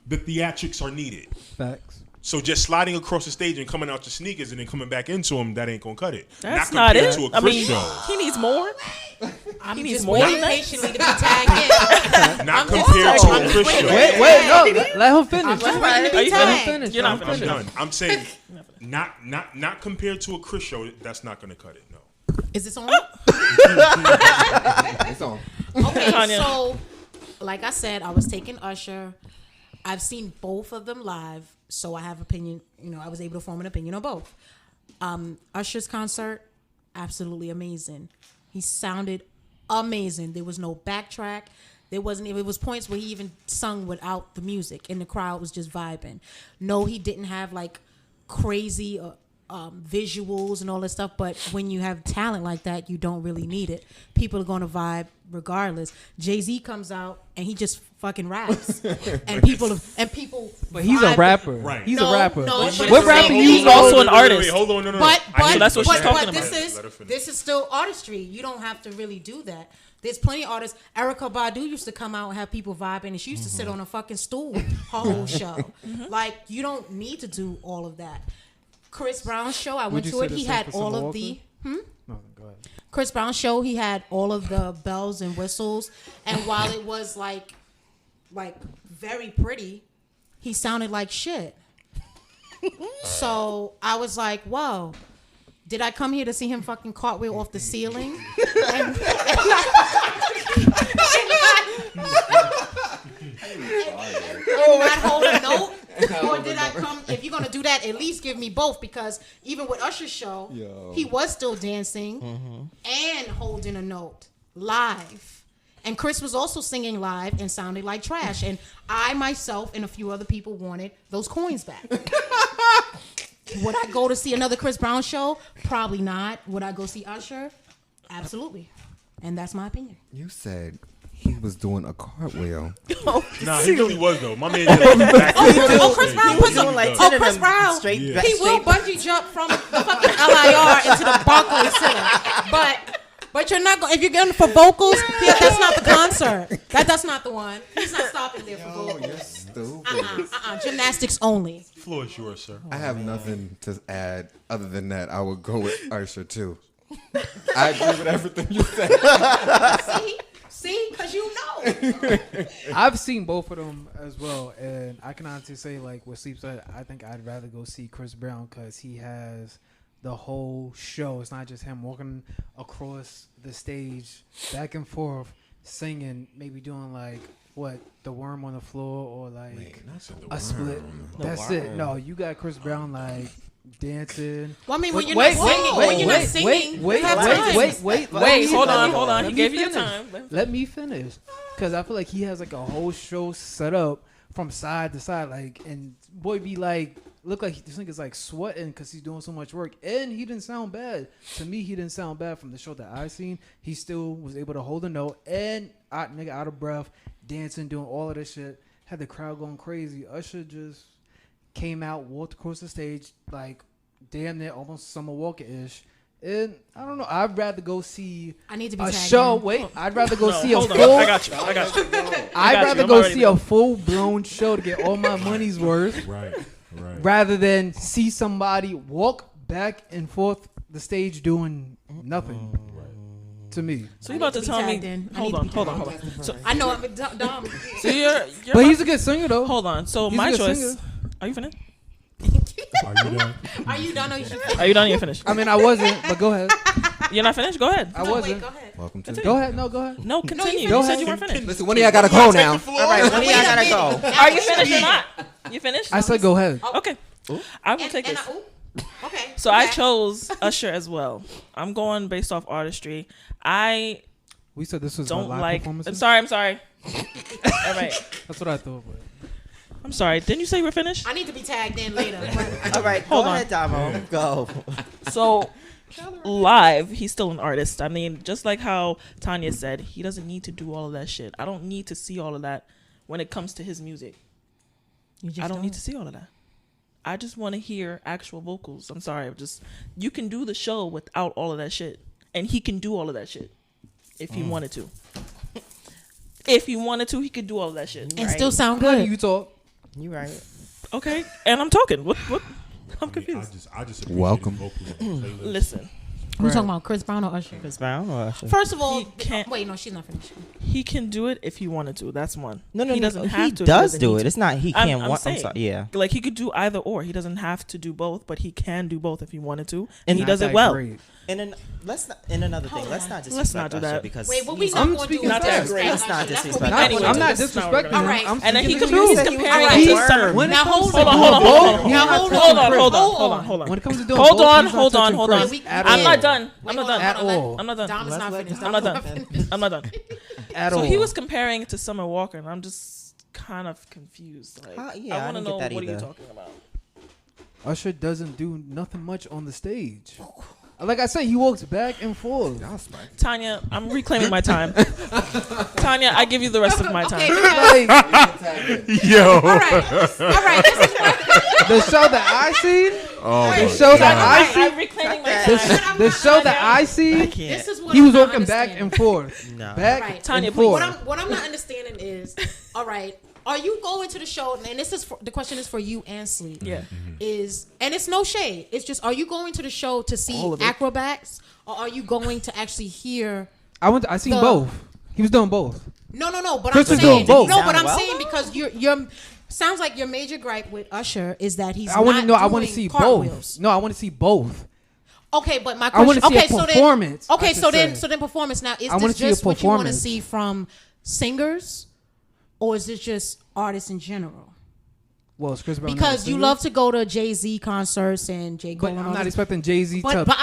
the theatrics are needed. Facts. So just sliding across the stage and coming out your sneakers and then coming back into them, that ain't gonna cut it. That's not compared it. to a I Chris mean, show. he needs more. I'm He needs just more waiting than that. patiently to be tagged in. Not I'm just compared to a tagging. Chris Wait, show. wait, Wait, no, let him finish. I'm just waiting to Are be you Let him tagged. finish. You're Let not him finished. I'm finish. done. I'm saying not compared to a Chris show. That's not gonna cut it. No. Is this on? It's on. Okay, Tanya. so like I said, I was taking Usher. I've seen both of them live, so I have opinion. You know, I was able to form an opinion on both. Usher's concert, absolutely amazing. He sounded amazing. There was no backtrack. There wasn't. It was points where he even sung without the music, and the crowd was just vibing. No, he didn't have like crazy visuals and all that stuff. But when you have talent like that, you don't really need it. People are going to vibe regardless. Jay-Z comes out and he just fucking raps, and people. But he's a rapper. Right. He's No, a rapper. no, but What it's rapper the you same He's thing. also an artist. Hold on, no. But So that's what she's talking about. Let her finish. This is still artistry. You don't have to really do that. There's plenty of artists. Erykah Badu used to come out and have people vibing, and she used to sit on a fucking stool her whole show. Like, you don't need to do all of that. Chris Brown's show, I went you to say it. the He same had for all Summer of the. No, go ahead. Chris Brown's show, he had all of the bells and whistles, and while it was like very pretty, he sounded like shit. So I was like, whoa. Did I come here to see him fucking cartwheel off the ceiling? and not hold a note? Or did I come, if you're going to do that, at least give me both, because even with Usher's show, he was still dancing and holding a note live. And Chris was also singing live and sounding like trash. And I myself and a few other people wanted those coins back. Would I go to see another Chris Brown show? Probably not. Would I go see Usher? Absolutely. And that's my opinion. You said he was doing a cartwheel. Nah, he really was though. My man just back Chris Brown put some. Chris Brown. He will bungee jump from the fucking LIR into the Barclays Center. But you're not going. If you're going for vocals, that's not the concert. That's not the one. He's not stopping there for vocals. You're stupid. Gymnastics only. Floor is yours, sir. I have nothing to add other than that. I would go with Usher too. I agree with everything you said. See, because you know. I've seen both of them as well, and I can honestly say, like what Sleep said, I think I'd rather go see Chris Brown because he has the whole show. It's not just him walking across the stage, back and forth, singing, maybe doing like the worm on the floor or like a split. That's it. No, you got Chris Brown like dancing. Well, I mean, when you're not singing, wait, hold on. He gave you your time. Let me finish, because I feel like he has like a whole show set up from side to side, like, and boy be like, look like this nigga's like sweating because he's doing so much work, and he didn't sound bad. To me, he didn't sound bad from the show that I seen. He still was able to hold a note and out of breath, dancing, doing all of this shit, had the crowd going crazy. Usher just came out, walked across the stage like damn near almost Summer Walker-ish. And I don't know. I'd rather go see I need to be a tagged show. in. Wait, I'd rather go see a Hold on. full. I got you. I'd rather I'm go already see a full blown show to get all my money's worth, Right. rather than see somebody walk back and forth the stage doing nothing. To me, So you about to be tell me? tagged in. I Hold need to on, be hold on. So, I know I'm dumb. so you're but he's a good singer though. hold on. So He's a my good choice. singer. Are you finished? Are you done? Are you done or you should Are you done? You're finished. I mean, I wasn't, but go ahead. You're not finished. Go ahead. I No, wasn't. wait, go ahead. Welcome to Continue. Go ahead. No, go ahead. No, continue. Go You said ahead. you weren't finished. Listen, one of y'all gotta go now. All right, when do y'all gotta go? Are you finished or not? You finished? I said go ahead. Okay. I will take this. Okay. So I chose Usher as well. I'm going based off artistry. I We said this was don't live like. performances. I'm sorry. All right. That's what I thought. But I'm sorry. Didn't you say you were finished? I need to be tagged in later. All right, Hold go on. ahead, Damo. Go. So live, he's still an artist. I mean, just like how Tanya said, he doesn't need to do all of that shit. I don't need to see all of that when it comes to his music. I don't need to see all of that. I just want to hear actual vocals. I'm sorry. You can do the show without all of that shit. And he can do all of that shit if he wanted to. If he wanted to, he could do all of that shit. and still sound how do good. you talk? You right. Okay. And I'm talking. What? I'm I confused. just appreciate Welcome. his vocals on the playlist. Listen. We talking about Chris Brown or Usher? Chris Brown or Usher? First of all, He can't- wait, no, she's not finished. He can do it if he wanted to. That's one. No, he doesn't have He to. does doesn't do need it. to. It's not he I'm can't. I'm saying. sorry. Yeah. Like he could do either or. He doesn't have to do both, but he can do both if he wanted to, and And he Not does it that well. great. And then another thing. Hold Let's on. not disrespect Let's not do Usher that. because Wait, what we he's- not I'm going to do? speaking Not that is great. disrespect Let's not Usher. That's what we disrespect not Anyway, gonna I'm do. not this is not what we're disrespecting gonna him. do. Alright. I'm And then he speaking could the do. truth. He's comparing Alright. it to Word. certain. When it Now comes hold to on. doing Hold on, both, hold on, you're not hold touching on. Chris. Hold on. Hold on. When it comes to doing Hold both, on, he's not hold on, touching hold on. Chris We- at I'm all. not done. I'm Wait, not hold on, done. At hold on, all. I'm not done. Dom is not Let's finished. I'm Dom not is done. finished. I'm not done. At So all. he was comparing it to Summer Walker, and I'm just kind of confused. Like, Yeah, I I want to didn't get know that what are you either. talking about. Usher doesn't do nothing much on the stage. Like I said, he walks back and forth. Y'all spicy. Tanya, I'm reclaiming my time. Tanya, I give you the rest of my time. Okay, because, Like Yo. all right. This is what, the show that I seen, Oh, the my show that God. I seen, I'm reclaiming my the, time. the show that I seen, I this can't. is what he I'm was not walking back understanding. and forth, No. back Right. and Tanya, please. forth. What I'm not understanding is, all right, are you going to the show? And this is the question is for you and Sleep. Yeah. And it's no shade. It's just, are you going to the show to see All of it. acrobats, or are you going to actually hear? I seen The- both. He was doing both. No. But Chris I'm is saying doing both. no. But Sound I'm well, saying because you're sounds like your major gripe with Usher is that he's I want to not know. I want to doing see cartwheels. both. No, I want to see both. Okay, but my I question. wanna see a okay, so performance, then. Okay, I so should then say. so then performance. Now is I wanna this see a just what you want to performance. see from singers, or is this just artists in general? Well, it's Chris Brown. Because you and love to go to Jay-Z concerts and J. Cole but and I'm all not this. expecting Jay-Z to But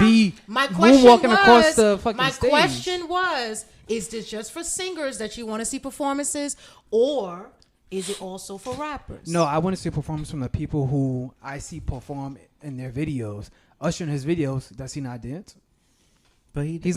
be my question moonwalking was, across the fucking my stage. question was, is this just for singers that you want to see performances, or is it also for rappers? No, I want to see a performance from the people who I see perform in their videos. Usher in his videos, does he not dance? But he He's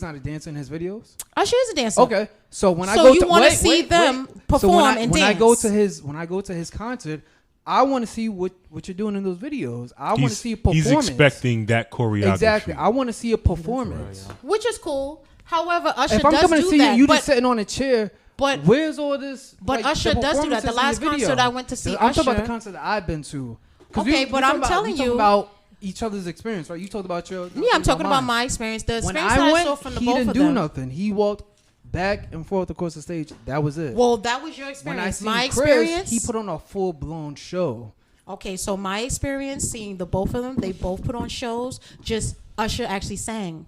not a dancer in his videos. Usher is a dancer. Okay, so when I So go you to wanna wait, see wait, them wait. perform when and when I go dance. to his concert, I want to see what you're doing in those videos. I want to see a He's performance. expecting that choreography. Exactly. I want to see a performance. Which is cool. However, Usher If I'm does coming do to see that. you but, just sitting on a chair, but where's all this? But like, Usher the does do that. The performances in last your video? concert I went to see I'm talking about Usher- the concert that I've been to. 'Cause Okay, we but talking I'm telling we talking you- about each other's experience, right? You talked about your. yeah, I'm talking about mine. my experience. The When experience I that went, I saw from the he both didn't of do them. nothing. He walked back and forth across the stage. That was it. Well, that was your when I experience. seen My Chris, experience. he put on a full blown show. Okay, so my experience seeing the both of them, they both put on shows. Just Usher actually sang,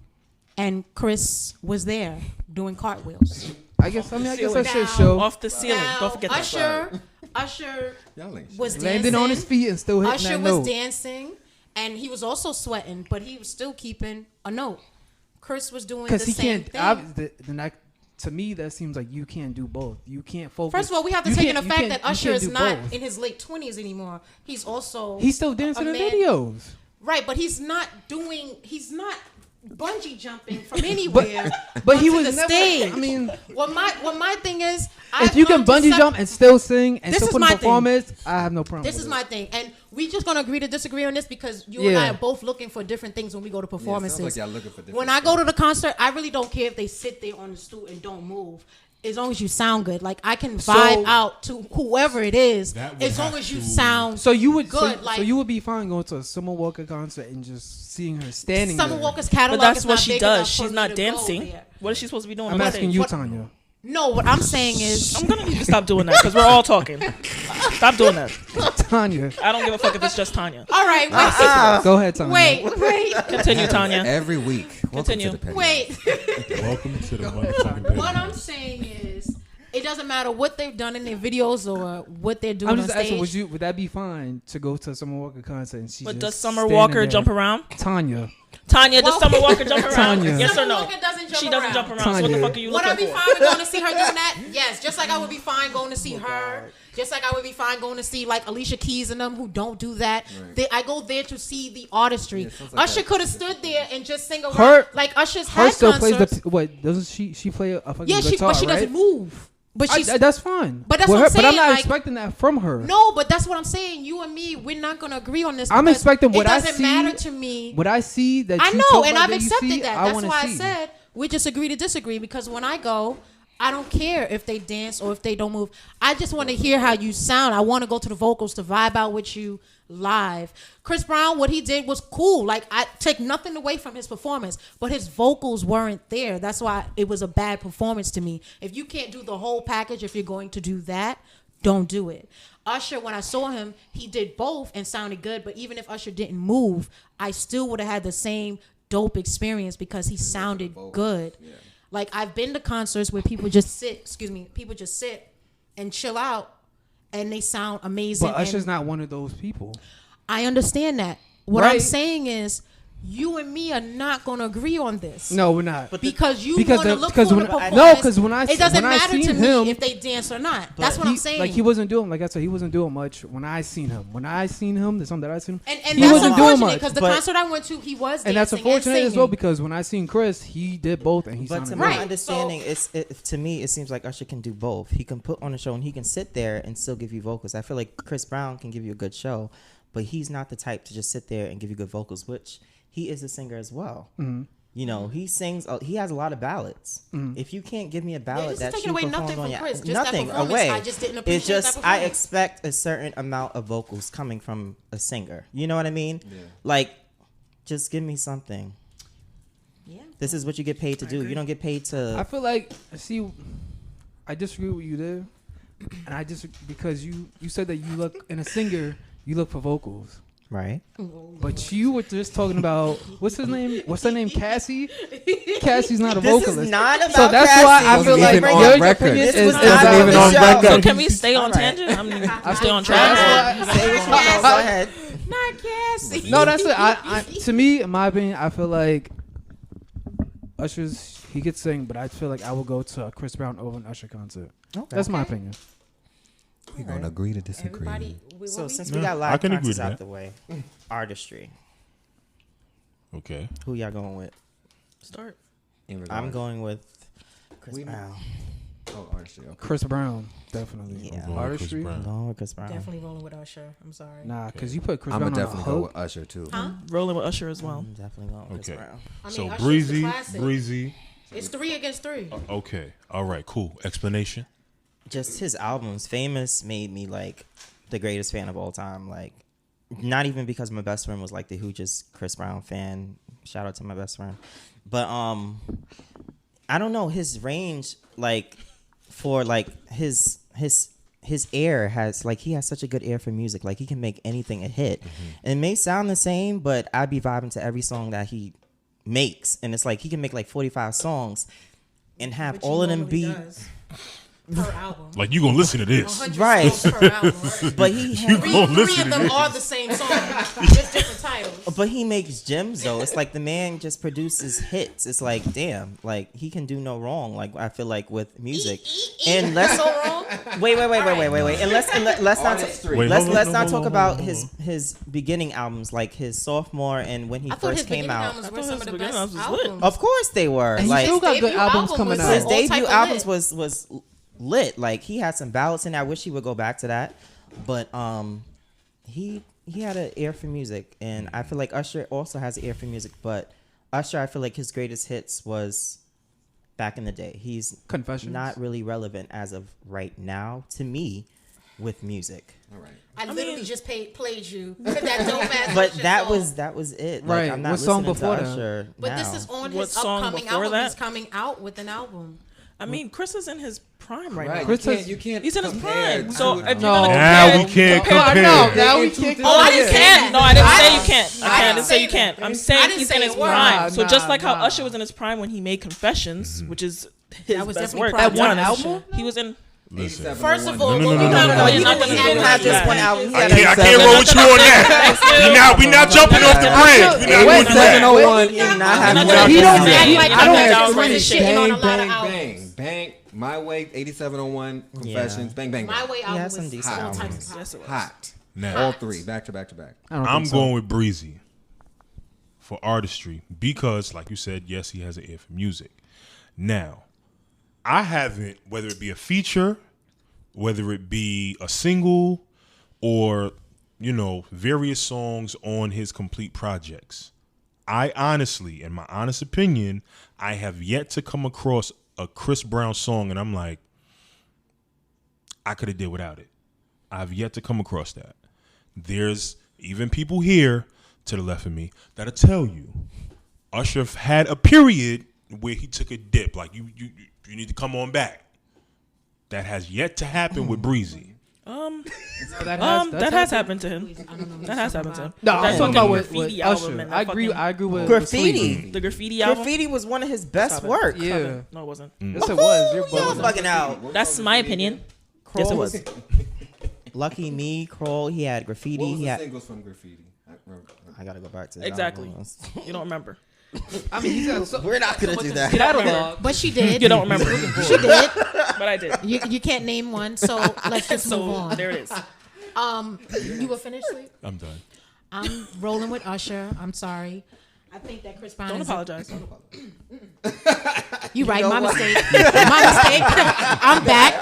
and Chris was there doing cartwheels. I guess that should Now- show. Off the ceiling. Now, Don't forget that. Usher Y'all ain't shit. was Landing dancing. on his feet and still hitting Usher that was note. dancing, and he was also sweating, but he was still keeping a note. Chris was doing the Because he same can't. thing. To me, that seems like you can't do both. You can't focus. First of all, we have to you take in can't- the you fact can't- that you Usher can't is do not both. in his late 20s anymore. He's also He's still dancing a in man- videos. Right, but he's not bungee jumping from anywhere. But he onto was the never. stage. I mean, Well, my thing is, if you can bungee jump and still sing and This still is put in my thing. performance, I have no problem. this with is it. my thing, and we just gonna agree to disagree on this because you and Yeah. I are both looking for different things when we go to Yeah, sounds performances. like y'all looking for different When I go to the concert, I really don't care if they sit there on the stool and don't move. As long as you sound good, like I can vibe out to whoever it is. That would As long have as you to- sound So you would good. so, like so you would be fine going to a Summer Walker concert and just seeing her standing Summer there. Walker's catalog. But that's is what not she big does. enough for She's me not to go dancing. there. What is she supposed to be doing? I'm on asking stage? you, What- Tanya. No, what I'm saying is, I'm gonna need to stop doing that because we're all talking. Stop doing that. Tanya, I don't give a fuck if it's just Tanya. all right, wait, go ahead, Tanya. wait, Continue, Tanya. Every week. Welcome Continue. to the Penny. wait. Welcome to the motherfucking What pit. I'm saying is, it doesn't matter what they've done in their videos or what they're doing I'm on just stage. asking, would that be fine to go to a Summer Walker concert and she But just does Summer standing Walker there? jump around? Tanya, Tanya, does Well- Summer Walker jump around? Tanya. Yes or Summer no? Walker doesn't jump She doesn't around. jump around. So what the Tanya. fuck are you Would I looking be for? fine with going to see her doing that? Yes, just like I would be fine going to see her. Just like I would be fine going to see like Alicia Keys and them who don't do that. Right. I go there to see the artistry. Yeah, sounds like Usher that. could have stood there and just sing around. Her- like Usher's her had still concerts. plays the what? Doesn't she play a fucking yeah, guitar? but she right? doesn't move. But she's that's fine. But that's With what I'm her, but I'm saying, not like- expecting that from her. no, but that's what I'm saying. You and me, we're not gonna agree on this. I'm because expecting what it I doesn't see- matter to me. What I see that I you know, talk and about I've that you accepted see, that. I That's wanna why see. I said we just agree to disagree because when I go, I don't care if they dance or if they don't move. I just want to hear how you sound. I want to go to the vocals to vibe out with you live. Chris Brown, what he did was cool. Like I take nothing away from his performance, but his vocals weren't there. That's why it was a bad performance to me. If you can't do the whole package, if you're going to do that, don't do it. Usher, when I saw him, he did both and sounded good. But even if Usher didn't move, I still would have had the same dope experience because he sounded good. Yeah. Like I've been to concerts where people just sit, people just sit and chill out and they sound amazing. But Usher's and not one of those people. I understand that. What I'm Right. saying is you and me are not going to agree on this. No, we're not. Because you Because want to the- look because for when the I- performance. no, 'cause when I- it doesn't when I matter to seen me him- if they dance or not. That's what I'm saying. Like he wasn't doing, like I said, he wasn't doing much when I seen him. When I seen him, the song that I seen him, and he that's wasn't doing unfortunate much. because the but- concert I went to, he was dancing And that's unfortunate as well singing. because when I seen Chris, he did both and he But sounded to good. my Right, understanding, to me, it seems like Usher can do both. He can put on a show and he can sit there and still give you vocals. I feel like Chris Brown can give you a good show, but he's not the type to just sit there and give you good vocals, which he is a singer as well. Mm-hmm. You know, he sings. He has a lot of ballads. Mm-hmm. If you can't give me a Yeah, ballad this is that taking you away performed nothing on from your Chris. Just that nothing performance, away, I just didn't appreciate it's just that I performance. expect a certain amount of vocals coming from a singer. You know what I mean? Yeah. Like, just give me something. Yeah. This is what you get paid to do. You don't get paid to. I feel like I disagree with you there, and I just because you said that you look in a singer, you look for vocals. Right. But you were just talking about what's his name? What's her name? Cassie. Cassie's not a This vocalist. is not about so that's why I Cassie. feel Wasn't like even your on record. opinion This is was not not even on on the record. show. So can we stay on All right. tangent? I stay on That's track. why- Say what you know. Go ahead. Not Cassie. No, that's it. To me, in my opinion, I feel like Usher's he could sing, but I feel like I will go to a Chris Brown over an Usher concert. Okay. That's my opinion. We're gonna agree to disagree. Everybody. So since Yeah, we got I live can agree concerts to out that. the way, artistry. Okay. Who y'all going with? Start. In regards- I'm going with Chris We- Brown. Oh, artistry. Okay. Chris Brown, definitely. Yeah. I'm going with Chris Artistry. Brown. I'm going with Chris Brown. Definitely rolling with Usher. I'm sorry. Nah, because you put Chris I'm Brown gonna on a definitely go hook. with Usher too. Huh? Rolling with Usher as well. I'm definitely going with Okay. Chris Brown. I mean, So Usher's the breezy, classic. breezy. It's 3 against 3. Okay. All right. Cool. Explanation. Just his albums, Famous made me like the greatest fan of all time. Like, not even because my best friend was like the hugest Chris Brown fan. Shout out to my best friend. But I don't know, his range, like for like his ear has like he has such a good ear for music. Like he can make anything a hit. And it may sound the same, but I'd be vibing to every song that he makes. And it's like he can make like 45 songs and have Which he all of them normally be does per album. Like you gonna listen to this? 100 Right. songs per album. but he has, Three gonna listen of to them this. are the same song, just different titles. but he makes gems though. It's like the man just produces hits. It's like damn, like he can do no wrong. Like I feel like with music, and let's So wrong. wait. And let's not Wait, let's hold on, not hold talk on, about hold on. his beginning albums, like his sophomore and when he I thought his first came beginning out. albums I were thought some his of the beginning best albums was lit. albums. Of course they were. And he Like still got good debut albums album coming was out. his all debut type of albums lit. was lit. Like he had some ballads in there. I wish he would go back to that, but he had an ear for music, and I feel like Usher also has an ear for music. But Usher, I feel like his greatest hits was back in the day. He's Confessions. not really relevant as of right now to me with music. All right. I literally just played you that dope ass But Usher that song. was it. Right. Like, I'm not What song listening before to that? Usher But now. this is on What his song upcoming before album. that? He's coming out with an album. I mean, Chris is in his prime right, Right. now. Chris has- You can't. He's in his compare prime. So two if of you're them. No. gonna Now compare, we can't Come on, compare. no, now we can't. Oh, I didn't didn't say can't. that. No, I didn't I say you didn't- can't. I I didn't didn't say you say can't. that. I'm I saying didn't he's say in his a word. prime. So just Nah, like how nah. Usher was in his prime when he made Confessions, which is his That was best definitely work. prime That time. one album? album. He was in. Listen. 87 First of on all, No, no, what no, we no, got no, going no, on, you're not we gonna have do like that. this Just one album. He I had can't, I like can't roll with you on that. We not jumping off the bridge. We not Wait, doing that. 701. He did not I'm have not one. gonna He do don't- that. he- Like, I don't I have don't three. shitting on a lot Bang, of bang, albums. bang. My Way, 8701, Confessions, bang, bang, My bang. Way He album has some was decent all types albums. of hot. Yes, it was. Hot. Now, All three, back to back to back. I don't I'm think so. going with Breezy for artistry because, like you said, yes, he has an ear for music. Now, I haven't, whether it be a feature, whether it be a single, or, you know, various songs on his complete projects. I honestly, in my honest opinion, I have yet to come across a Chris Brown song and I'm like, I could have did without it. I've yet to come across that. There's even people here to the left of me that'll tell you Usher had a period where he took a dip. Like you need to come on back. That has yet to happen with Breezy. That has happened to him. I don't know what That you're has talking happened to him. No, I'm That talking about with Graffiti Usher. album and I that agree. fucking- I agree with Graffiti. Sleep. The Graffiti album. Graffiti was one of his best Stop it. work. Yeah. No, it wasn't. Yes, it was. You're You're bugging. bugging out. That's my opinion. Yes, it was. Lucky Me, Crawl. He had What Graffiti. was He the had singles from Graffiti? I gotta go back to that. Exactly. You don't remember. I mean, he's got so, We're not gonna do that. You don't remember. catalog. But she did. You don't remember. She did. But I did. You can't name one, so let's just move So on. there it is. You were finished, Sleep? I'm done. I'm rolling with Usher. I'm sorry. I think that Chris Brown Don't is apologize. You right, my mistake. My mistake. I'm back.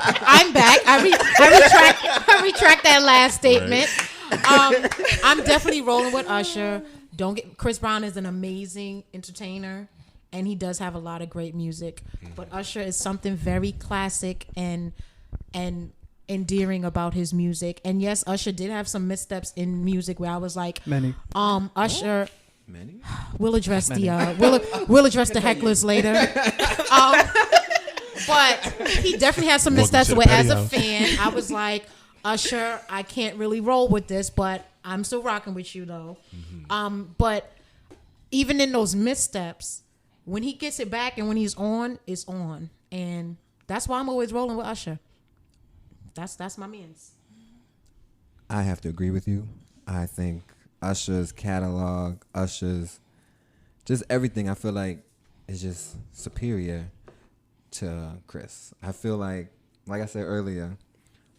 I retract that last statement. I'm definitely rolling with Usher. Don't get Chris Brown is an amazing entertainer, and he does have a lot of great music. But Usher is something very classic and endearing about his music. And yes, Usher did have some missteps in music where I was like, Many. Usher. Many? We'll address the we'll address the hecklers later. But he definitely had some Welcome missteps to the where, petty as a house. fan, I was like, Usher, I can't really roll with this, but I'm still rocking with you though. But even in those missteps, when he gets it back and when he's on, it's on, and that's why I'm always rolling with Usher. That's my man's. I have to agree with you. I think Usher's catalog, Usher's just everything, I feel like is just superior to Chris. I feel like I said earlier,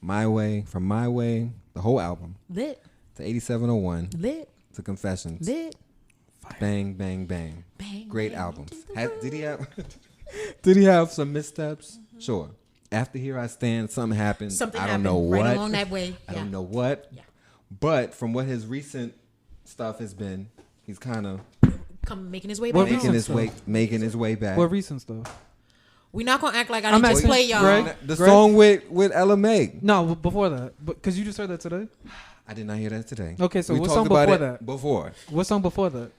My Way, from My Way, the whole album, Lit, to 8701, lit, to Confessions, lit. bang, bang, bang. Bang, Great bang. albums. Did he have some missteps? Sure. After Here I Stand, something happened. Something I don't happened know right what. along that way. I Yeah. don't know what. Yeah. But from what his recent stuff has been, he's kind of Come making his way What back. recent making his way back. What recent stuff? We're not gonna act like I I'm didn't just asking play y'all. Greg. The Greg? song with Ella May. No, before that. Because you just heard that today. I did not hear that today. Okay, so we what talked song about before it that? Before. What song before that?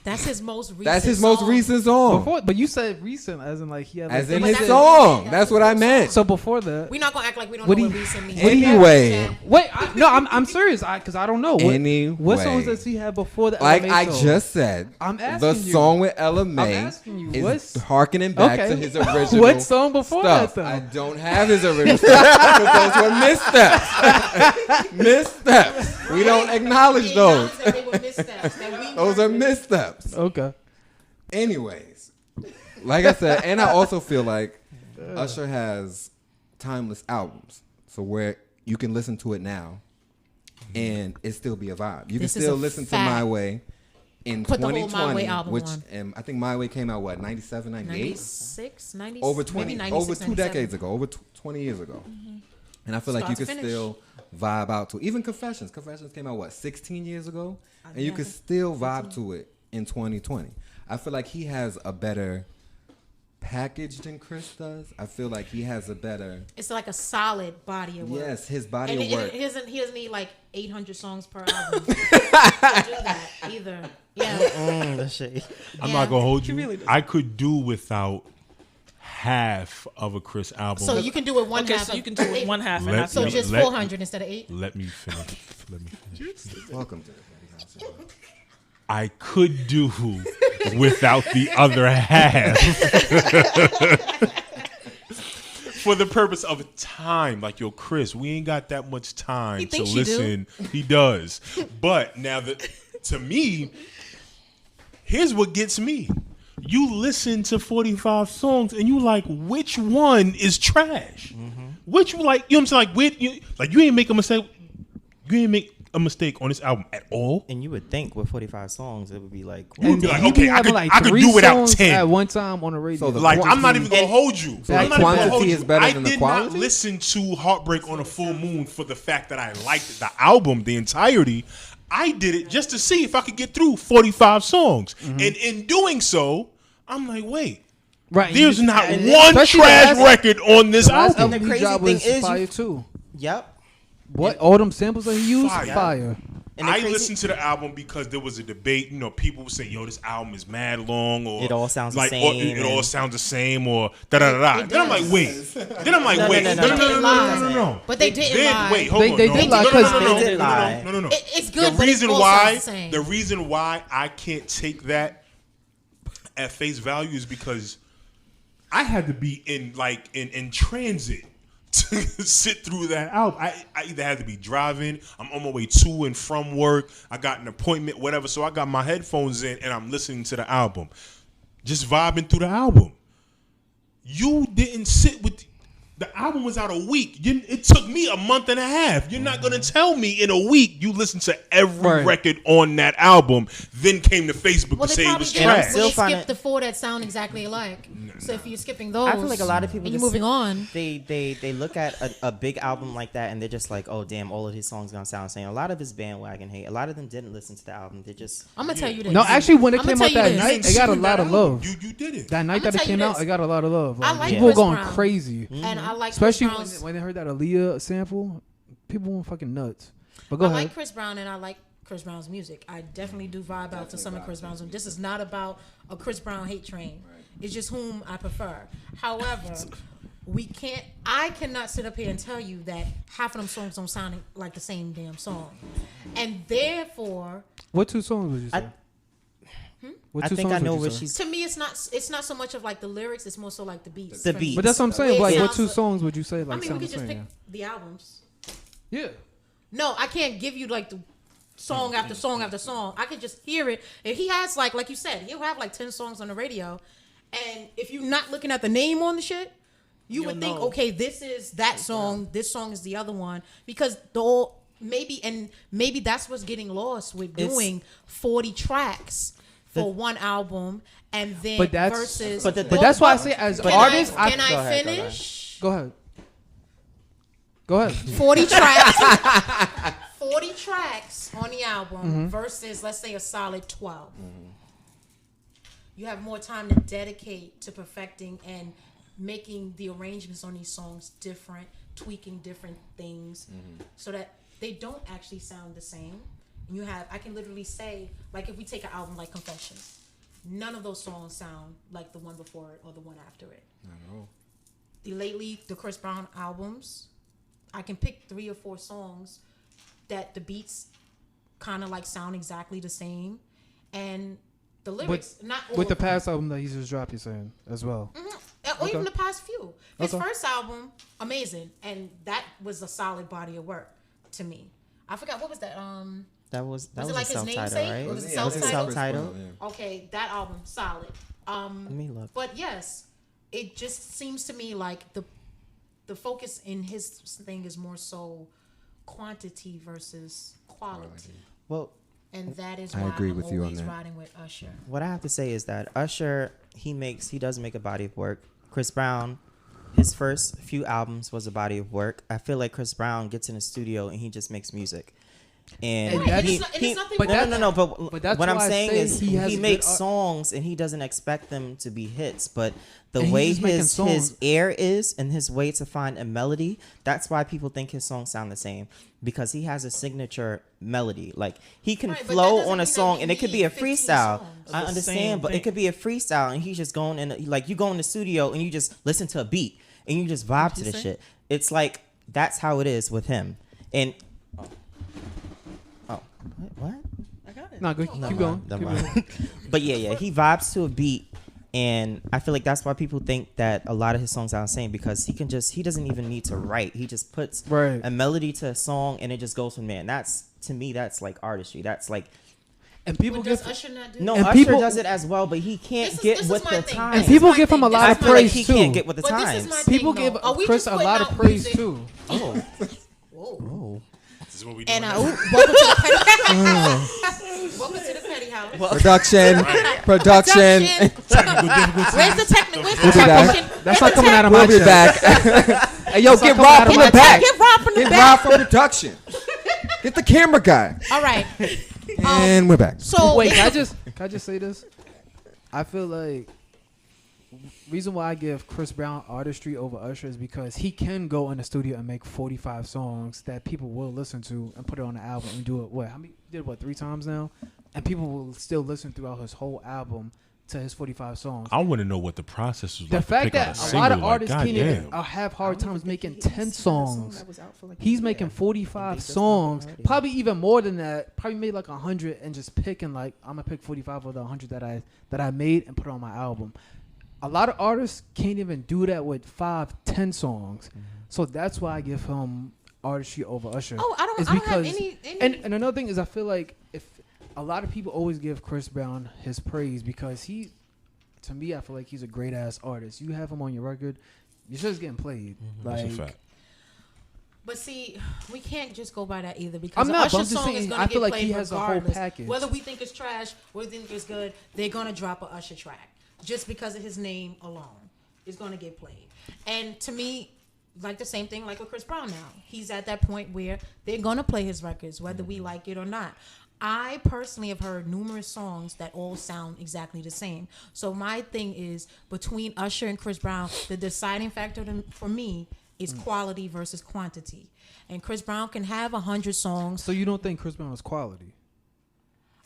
That's his most recent. That's his most song. recent song. Before, but you said recent, as in like he had. Like, As in But his that's- song. that's That's what I meant. so before that. We're not gonna act like we don't What know do what you- recent means. Anyway. Wait, I'm serious. Because I don't know. What songs Anyway. does he have before the Like LMA I song? just said, I'm the asking you. song with Ella May asking you, is what's- harkening back Okay. to his original What song before stuff. that, though? I don't have his original stuff because those were missteps. Missteps. We don't acknowledge those. Those are missteps. Okay. Anyways, like I said, and I also feel like Usher has timeless albums, so where you can listen to it now and it still be a vibe. You This can is still a listen to fact. My Way in Put the whole 2020, My Way album which on. I think My Way came out what 97, 98, 96, 90, over maybe 20, 96, over 2 97. decades ago, over 20 years ago. And I feel like you Start to could finish. still vibe out to even Confessions. Confessions came out what 16 years ago, and you yeah, could still vibe to it in 2020. I feel like he has a better package than Chris does. I feel like he has a better It's like a solid body of work. yes, his body And of work. he doesn't need like 800 songs per album to do that either. Yeah. The shade. I'm Yeah. not gonna hold you. really does. I could do without half of a Chris album. So you can do it one Okay, half. so of- you can do it one half and Let not So me- just let- 400 instead of 8. Let me finish. Let me finish. Welcome to the Petty House. I could do without the other half for the purpose of time. Like, yo, Chris, we ain't got that much time He to thinks you do. listen. He does. But now that to me, here's what gets me. You listen to 45 songs and you like, which one is trash? Which like, you know what I'm saying? Like, you ain't make a mistake. You ain't make a mistake on this album at all. And you would think with 45 songs, it would be like, You would be like, he be okay, I having, could three do without songs 10. at one time on the radio. So the Like, I'm not even quantity- gonna hold you. So I'm the not even gonna quantity hold is you. better I than the did not quality? listen to Heartbreak on a Full Moon for the fact that I liked the album, the entirety. I did it just to see if I could get through 45 songs. And in doing so, I'm like, wait, right. there's not and one especially the trash last- record on this last album. album the he crazy dropped thing was is fire too. yep. What all them samples that he used? Fire. Fire. And the I crazy- listened to the album because there was a debate. You know, people would say, "Yo, this album is mad long," or It all sounds the like, same, or it all and- sounds the same, or da da da da. It Then I'm like, does. wait. Then I'm like, No, no, wait. no, No, no, no, no, no, no, no, no, no, no. But they didn't Then, lie. wait, hold on. They no. did No, lie no, 'cause no, no, they did no, lie. no, no, no. It's good. The but reason it all why, sounds the same. the reason why I can't take that at face value is because I had to be in transit to sit through that album. I either had to be driving, I'm on my way to and from work, I got an appointment, whatever. So I got my headphones in and I'm listening to the album, just vibing through the album. You didn't sit with. The album was out a week. It took me a month and a half. You're not gonna tell me in a week you listened to every record on that album, then came to Facebook Well, to they say it probably was did trash. when they find skipped it- the 4 that sound exactly alike. So if you're skipping those, I feel like a lot of people and you're just- moving on. They look at a big album like that and they're just like, oh damn, all of his songs gonna sound the same. A lot of his bandwagon hate. A lot of them didn't listen to the album. They just I'm gonna tell you this. No, actually, when it I'ma came tell out you that this. night, it got a lot of love. You did it. That night I'ma that it tell you came out, this. it got a lot of love. I like people were Chris going Brown. crazy, And I like especially Chris Brown's, when they heard that Aaliyah sample. People went fucking nuts. But go I ahead. like Chris Brown and I like Chris Brown's music. I definitely do vibe out to some of Chris Brown's. This is not about a Chris Brown hate train. It's just whom I prefer. However, I cannot sit up here and tell you that half of them songs don't sound like the same damn song. And therefore, What 2 songs would you say? What I 2 think I songs know would you what say? she's. to me it's not so much of like the lyrics, it's more so like the beats. The For beats. me. But that's what I'm saying. It Like, what sounds 2 like- songs would you say? Like, I mean, sound we the could just same? pick the albums. Yeah. No, I can't give you like the song after song after song. I could just hear it. If he has like you said, he'll have like 10 songs on the radio, and if you're not looking at the name on the shit, you would think, know. okay, this is that song. This song is the other one because the whole maybe that's what's getting lost with It's- doing 40 tracks for one album and then But that's- versus. but the- But that's why I say, as Can artists, I, can I Go ahead, go finish? go ahead. Go ahead. 40 tracks 40 tracks on the album Mm-hmm. versus let's say a solid 12. You have more time to dedicate to perfecting and making the arrangements on these songs different, tweaking different things so that they don't actually sound the same. And I can literally say, like if we take an album like Confessions, none of those songs sound like the one before it or the one after it. The Chris Brown albums, I can pick 3 or 4 songs that the beats kind of like sound exactly the same, and the lyrics not all With the of them. past album that he's just dropped, you're saying as well. Or even the past few. His Okay. first album, amazing, and that was a solid body of work to me. I forgot what was that. That was it a like his self-title, namesake? right? Was it Was it self-titled? self-titled? Okay, that album solid. Let me look. But yes, it just seems to me like the focus in his thing is more so quantity versus quality. Well, And that is I why agree I'm with you on always that. riding with Usher. what I have to say is that Usher, he does make a body of work. Chris Brown, his first few albums was a body of work. I feel like Chris Brown gets in the studio and he just makes music. And And that's- it's nothing but wrong that's- with no, that. but that's what I'm why I saying say is he has he good makes art. songs and he doesn't expect them to be hits, but the And he's way just making his songs. air is and his way to find a melody, that's why people think his songs sound the same, because he has a signature melody. Like he can Right, but that flow doesn't on mean a that song we and it could be need a 15 freestyle. songs. I The understand, same but it thing. could be a freestyle and he's just going in like you go in the studio and you just listen to a beat and you just vibe to the shit. It's like that's how it is with him. And what? I got it. No, go, keep going. Never Keep mind. going. But yeah, he vibes to a beat, and I feel like that's why people think that a lot of his songs are the same, because he doesn't even need to write. He just puts Right. a melody to a song, and it just goes from there. And that's, to me, that's like artistry. That's like And people But does give Usher not do no, that? And Usher people- does it as well, but he can't This is- get this is with my the thing. times. This and people is my give him a thing. lot I of feel like praise he too. can't get with the But this times. is my People thing, give though. Are we Chris just a putting lot of out praise music? too. Oh, Whoa. This is what we do. And welcome to the petty. Welcome to the petty house. Production. Production. Technical difficulties. Where's the technical? Where's the We'll be back. technician? That's Where's not the coming out of my We'll be chest. back. Hey, yo, get not Rob coming from out the of my back. Get Rob from the Get back. Rob from production. Get the camera guy. All right. And we're back. So Wait, can I just say this? I feel like reason why I give Chris Brown artistry over Usher is because he can go in the studio and make 45 songs that people will listen to and put it on the album and do it. What? How many? He did what 3 times now, and people will still listen throughout his whole album to his 45 songs. I want to know what the process was The like. to fact pick out that a lot of single, like, artists can't even goddamn. have hard times making 10 songs. He's making 45 songs, probably even more than that. Probably made like 100 and just picking like I'm gonna pick 45 of the 100 that I made and put on my album. A lot of artists can't even do that with 5, 10 songs. So that's why I give him artistry over Usher. Oh, I don't It's have because- any. And another thing is, I feel like if a lot of people always give Chris Brown his praise because to me, I feel like he's a great ass artist. You have him on your record, your shit's getting played. That's a Like, fact. But see, we can't just go by that either because I'm not, the but Usher I'm just song is saying, gonna I get feel like played he has a whole regardless. package. Whether we think it's trash or we think it's good, they're gonna drop a Usher track just because of his name alone. It's gonna get played. And to me, like the same thing like with Chris Brown now. He's at that point where they're gonna play his records whether we like it or not. I personally have heard numerous songs that all sound exactly the same. So my thing is between Usher and Chris Brown, the deciding factor for me is quality versus quantity. And Chris Brown can have 100 songs. so you don't think Chris Brown is quality?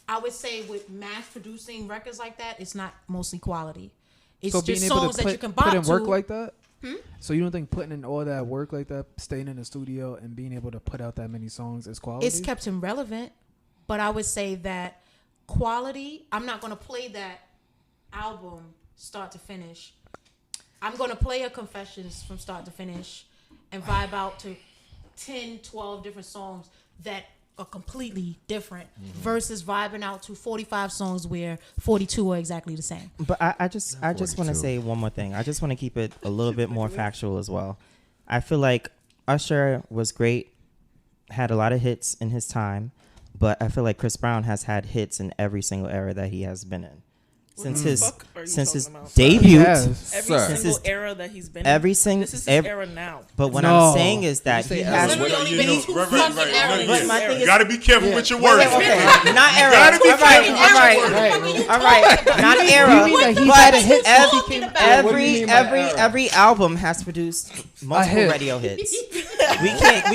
I would say with mass producing records like that, it's not mostly quality. It's So being just able songs to that you can put bop in to. work like that. So you don't think putting in all that work like that, staying in the studio and being able to put out that many songs is quality? It's kept him relevant, but I would say that quality. I'm not going to play that album start to finish. I'm going to play a Confessions from start to finish and vibe out to 10, 12 different songs that are completely different versus vibing out to 45 songs where 42 are exactly the same. But I just want to 42. say one more thing. I just want to keep it a little bit more factual as well. I feel like Usher was great, had a lot of hits in his time, but I feel like Chris Brown has had hits in every single era that he has been in. Since his fuck are you his talking about? He debut, has. Every Sir. single This is- era that he's been in. every This is single his era now. But what No. I'm saying is that say he era? has. Literally only been two Right, fucking right, eras. But my thing You is, gotta be careful with your words. okay, not era. gotta be All right, careful all right, all right, not era. You mean that he's But had a hit What since he you came talking out? What do you mean by era? every album has produced multiple hit. radio hits. We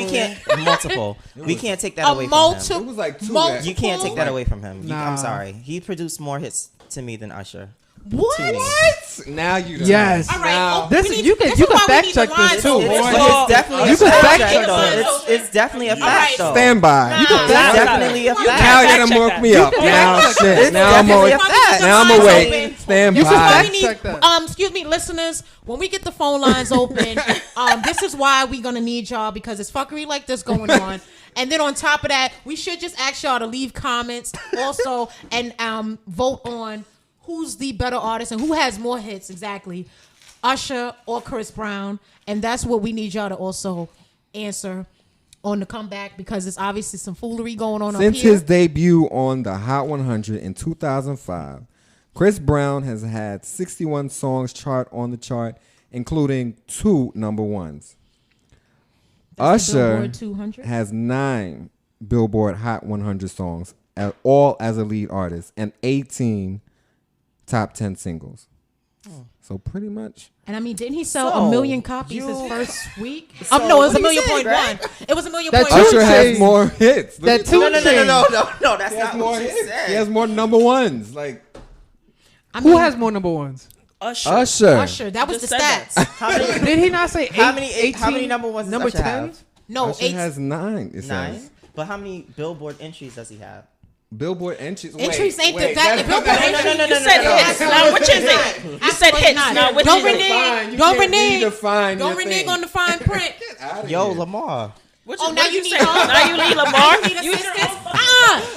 can't multiple. We can't take that A away from multi- him. It was like two. Multiple- that- You can't take that away from him. Nah. I'm sorry. He produced more hits to me than Usher. What? To me. What? Now you done. Yes. All right. Now- oh, This we is- need- you can- this you is can why we fact need check the this lines too, open. boy. But it's definitely You a can fact fact check check though. that. It's definitely a All fact right. though. Stand by. Nah. You can It's fact check definitely a that. fact. Now you're gonna check mark that. me up. Now fact check shit. that. Now I'm Definitely awake. a fact. Now I'm Lines awake. open. Stand You can Why by. we need, check that. excuse me, listeners. When we get the phone lines open, this is why we gonna need y'all because it's fuckery like this going on. And then on top of that, we should just ask y'all to leave comments also and vote on who's the better artist and who has more hits exactly, Usher or Chris Brown. And that's what we need y'all to also answer on the comeback because it's obviously some foolery going on Since up here. his debut on the Hot 100 in 2005, Chris Brown has had 61 songs chart on the chart, including 2 number ones. That's the Usher Billboard 200. has 9 Billboard Hot 100 songs, all as a lead artist, and 18 top 10 singles. So pretty much. And I mean, didn't he sell So, 1 million copies you- his first week? So, No, it was what a he million said, point right? one. It was a million That point Two Usher one. has Chainz- more hits. Look That at- Two No, Chainz. that's He has not more what you hits. said. He has more number ones. Like I Who mean, has more number ones? Usher. Usher. Usher? That was Just the said stats. How many? Did he not say How many? 18? How many number ones does Number Usher have? 10? No, Usher 8. has 9. It 9. says. But how many Billboard entries does he have? Billboard entries. Entries wait, ain't wait, that. that's- Billboard that's- entries. You said hits. Now which is it? You said Absolutely hits. not. Now which Don't is it? renege. You Don't can't renege. redefine Don't your renege thing. on the fine print. Get outta Yo, here. Lamar. Which Oh, is- now what you say? need her. Now you need Lamar. You need You assistance.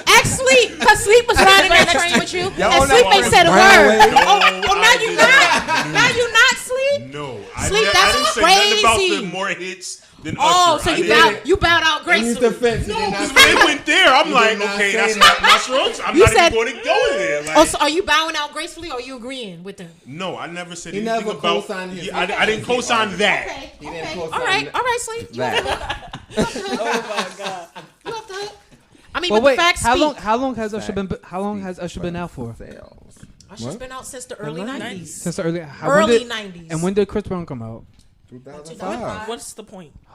Ask Sleep, because Sleep was riding that train with you, and Sleep ain't said a Brown word. way. Oh, now you not. Now you not Sleep. No, Sleep, I that's didn't say nothing about crazy. the more hits than Oh, Usher. so I you didn't. bowed out In his gracefully. defense, he No, did because not when they went there, I'm You like, did not okay, say that's that. not my strokes. I'm You not said- even going to go there. Like, Oh, so are you bowing out gracefully, or are you agreeing with them? no, I never said He anything never about. co-signed his Yeah, I didn't co-sign that. Okay, He didn't okay. post All on right, that. all right, Sleep. You off the hook. Oh my god. You off the hook. I mean, But but wait, the facts how speak. long has Usher been? How long has Usher been out for? Sales. Usher's What? been out since the early 90s. Since the early when Early did- 90s. And when did Chris Brown come out? 2005. 2005. What's the point?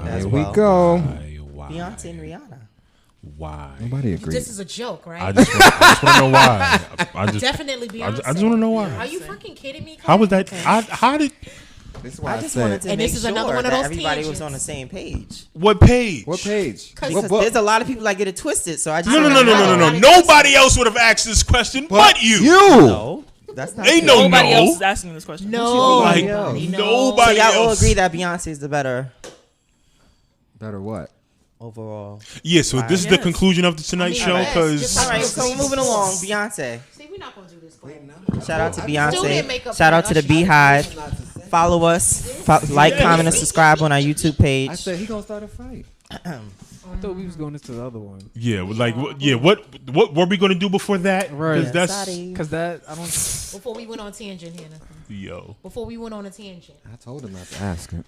as Here we well. go. Why, Why? Beyonce and Rihanna. Why? Nobody agrees. This is a joke, right? I just want to know why. I just Definitely Beyonce. I just want to know why. Are you fucking kidding me? How was that? How did? This is why I I, just said. wanted to And make this is sure another one of that those everybody was tangents. on the same page. What page? What page? Because What There's book? a lot of people that get it twisted, so I just No. Nobody Nobody else would have asked this question but you. No, that's not. Ain't true. no Nobody no. else is asking this question. No, Like Nobody no. So nobody y'all all else. agree that Beyonce is the better Better what? overall. Yeah. So this is the Yes. conclusion of the Tonight I mean, Show yes, because just All like- right, so moving along, Beyonce. See, we're not gonna do this. Shout out to Still didn't make Beyonce. up Shout for out to the Usher. Beehive. Follow us, like, comment, and subscribe on our YouTube I page. said he gonna start a fight. I thought we was going into the other one. what were we gonna do before that? Right. Because that's Sorry. Because that, I don't. Before we went on tangent here. yo. Before we went on a tangent. I told him not to ask him.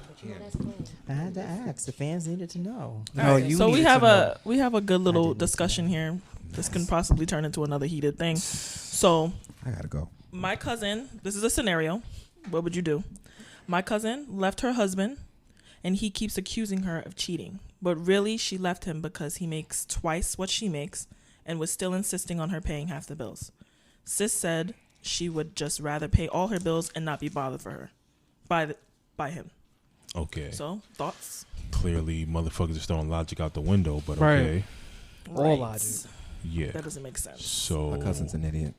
But you know that's cool. I had to ask. The fans needed to know. No, you So we needed have to know. we have a good little didn't need to discussion here. This can possibly turn into another heated thing. So I gotta go. my cousin, this is a scenario. What would you do? My cousin left her husband and he keeps accusing her of cheating. But really, she left him because he makes twice what she makes and was still insisting on her paying half the bills. Sis said she would just rather pay all her bills and not be bothered for her by him. Okay. So, thoughts? Clearly, motherfuckers are throwing logic out the window, but Right. okay. All logic. Yeah. That doesn't make sense. So My cousin's an idiot.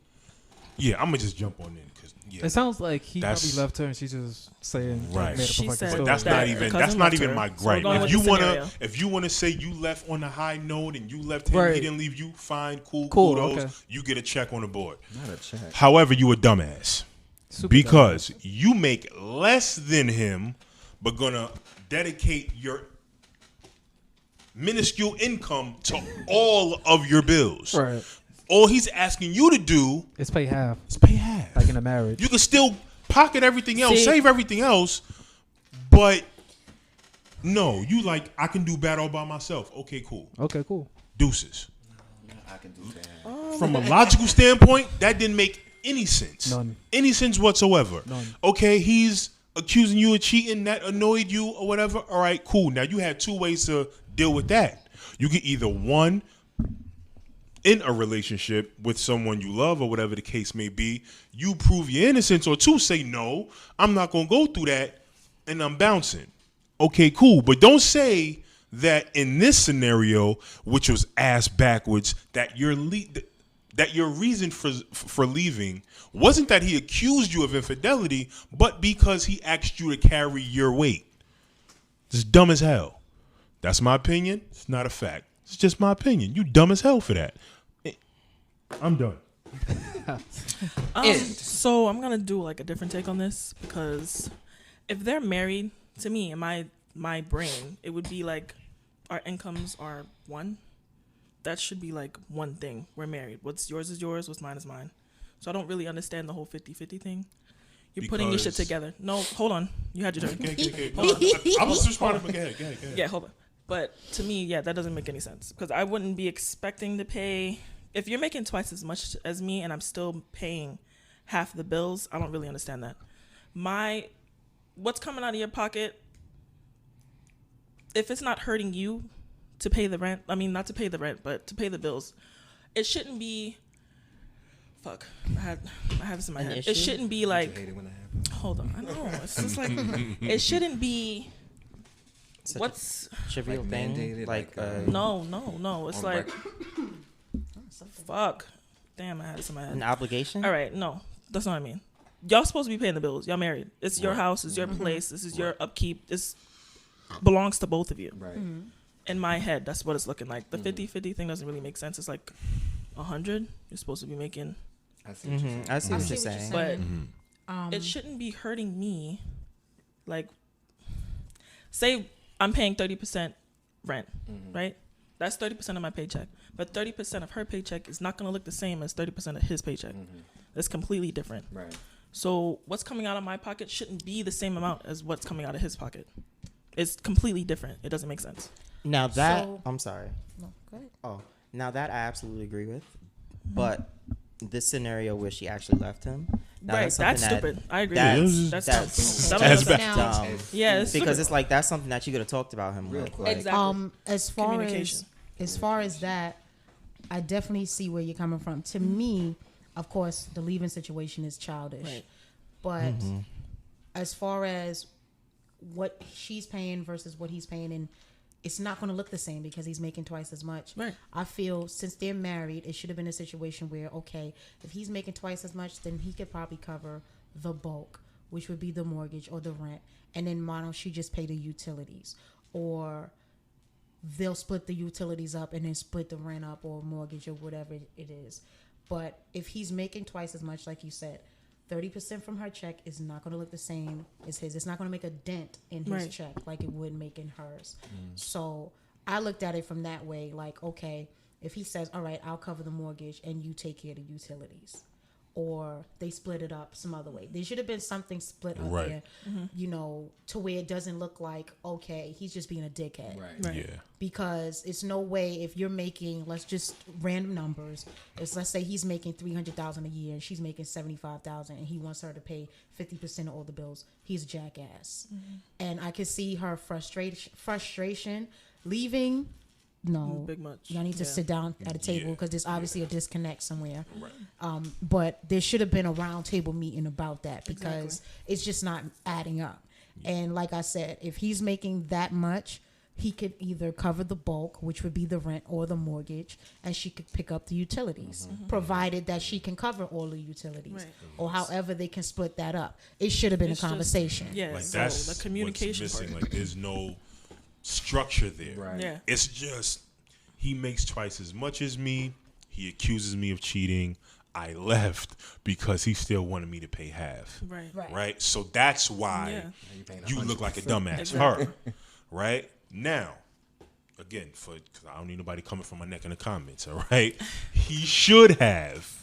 yeah, I'm gonna just jump on in because yeah. It sounds like he That's- probably left her and she's just saying Right. made up a She fucking said But story. that's that not her even cousin that's not left even her. my So we're gripe. going If with you the wanna scenario. if you wanna say you left on a high note and you left him, Right. he didn't leave you, fine, cool, Cool, kudos. okay. You get a check on the board. Not a check. However, you a dumbass Super because you make less than him, but gonna dedicate your minuscule income to all of your bills. dumb. Right. All he's asking you to do It's pay half, is pay half. like in a marriage. You can still pocket everything else, See- save everything else, but no, you like I can do bad all by myself. Okay, cool. Okay, cool. Deuces. I can do that. From a logical standpoint, that didn't make any sense. None. Any sense whatsoever. None. Okay, he's accusing you of cheating, that annoyed you or whatever. All right, cool. Now you had two ways to deal with that. You can either one in a relationship with someone you love or whatever the case may be, you prove your innocence, or two, say no, I'm not gonna go through that and I'm bouncing. Okay, cool. But don't say that in this scenario, which was ass backwards, that your reason for leaving wasn't that he accused you of infidelity, but because he asked you to carry your weight. It's dumb as hell. That's my opinion. It's not a fact. It's just my opinion. You dumb as hell for that. I'm done. So I'm gonna do like a different take on this because if they're married, to me in my brain, it would be like our incomes are one. That should be like one thing. We're married. What's yours is yours. What's mine is mine. So I don't really understand the whole 50-50 thing. You're putting your shit Because- together. No, hold on. You had your turn. Okay. I was responding, but go ahead. Yeah, hold on. But to me, yeah, that doesn't make any sense because I wouldn't be expecting to pay. If you're making twice as much as me and I'm still paying half the bills, I don't really understand that. What's coming out of your pocket, if it's not hurting you to pay the rent, I mean, not to pay the rent, but to pay the bills, it shouldn't be. Fuck, I have this in my An head. issue? It shouldn't be I like. hate it when that happens. Hold on, I know. It's just like it shouldn't be. Such What's a trivial like thing? mandated, Like, no. It's On like record. fuck. Damn, I had this in my an head. obligation. All right, no, that's not what I mean. Y'all supposed to be paying the bills. Y'all married. It's your house. It's your place. This is your upkeep. This belongs to both of you. Right. In my head, that's what it's looking like. The 50-50 thing doesn't really make sense. It's like 100. You're supposed to be making, I see what you're saying. I see I what see you're what you're saying. saying. but it shouldn't be hurting me. Like, say I'm paying 30% rent, right? That's 30% of my paycheck. But 30% of her paycheck is not going to look the same as 30% of his paycheck. It's completely different. Right. So what's coming out of my pocket shouldn't be the same amount as what's coming out of his pocket. It's completely different. It doesn't make sense. Now that So- I'm sorry. No, go ahead. Oh, now that I absolutely agree with, but this scenario where she actually left him, Now, Right, that's something stupid. I agree. That's, That's that's, dumb. As Dumb. bad. Now, dumb. Yeah, it's Because stupid. it's like that's something that you could have talked about him Real with. quick. Exactly. as far as that, I definitely see where you're coming from. To me, of course, the leaving situation is childish, Right. but as far as what she's paying versus what he's paying, and it's not going to look the same because he's making twice as much. Right. I feel since they're married, it should have been a situation where, okay, if he's making twice as much, then he could probably cover the bulk, which would be the mortgage or the rent, and then why don't she just pay the utilities, or they'll split the utilities up and then split the rent up or mortgage or whatever it is. But if he's making twice as much, like you said, 30% from her check is not going to look the same as his. It's not going to make a dent in his Right. check like it would make in hers. So I looked at it from that way, like, okay, if he says, all right, I'll cover the mortgage and you take care of the utilities, or they split it up some other way. There should have been something split up Right. there, you know, to where it doesn't look like, okay, he's just being a dickhead. Right. Yeah. Because it's no way if you're making, let's just random numbers, it's, let's say he's making $300,000 a year and she's making $75,000 and he wants her to pay 50% of all the bills. He's a jackass. And I can see her frustration leaving. No, Big much. y'all need to Yeah. sit down at a table Yeah. because there's obviously a disconnect somewhere. But there should have been a round table meeting about that because it's just not adding up. And like I said, if he's making that much, he could either cover the bulk, which would be the rent or the mortgage, and she could pick up the utilities, provided that she can cover all the utilities, Right. or however they can split that up. It should have been It's a just- conversation. Yeah, Like so that's the communication what's missing. part. Like there's no structure there. Right. Yeah. It's just he makes twice as much as me. He accuses me of cheating. I left because he still wanted me to pay half. Right. Right. Right. So that's why Yeah. You paying you look like a 100%. dumbass. Exactly. Her. Right now. Again, because I don't need nobody coming from my neck in the comments. All right. He should have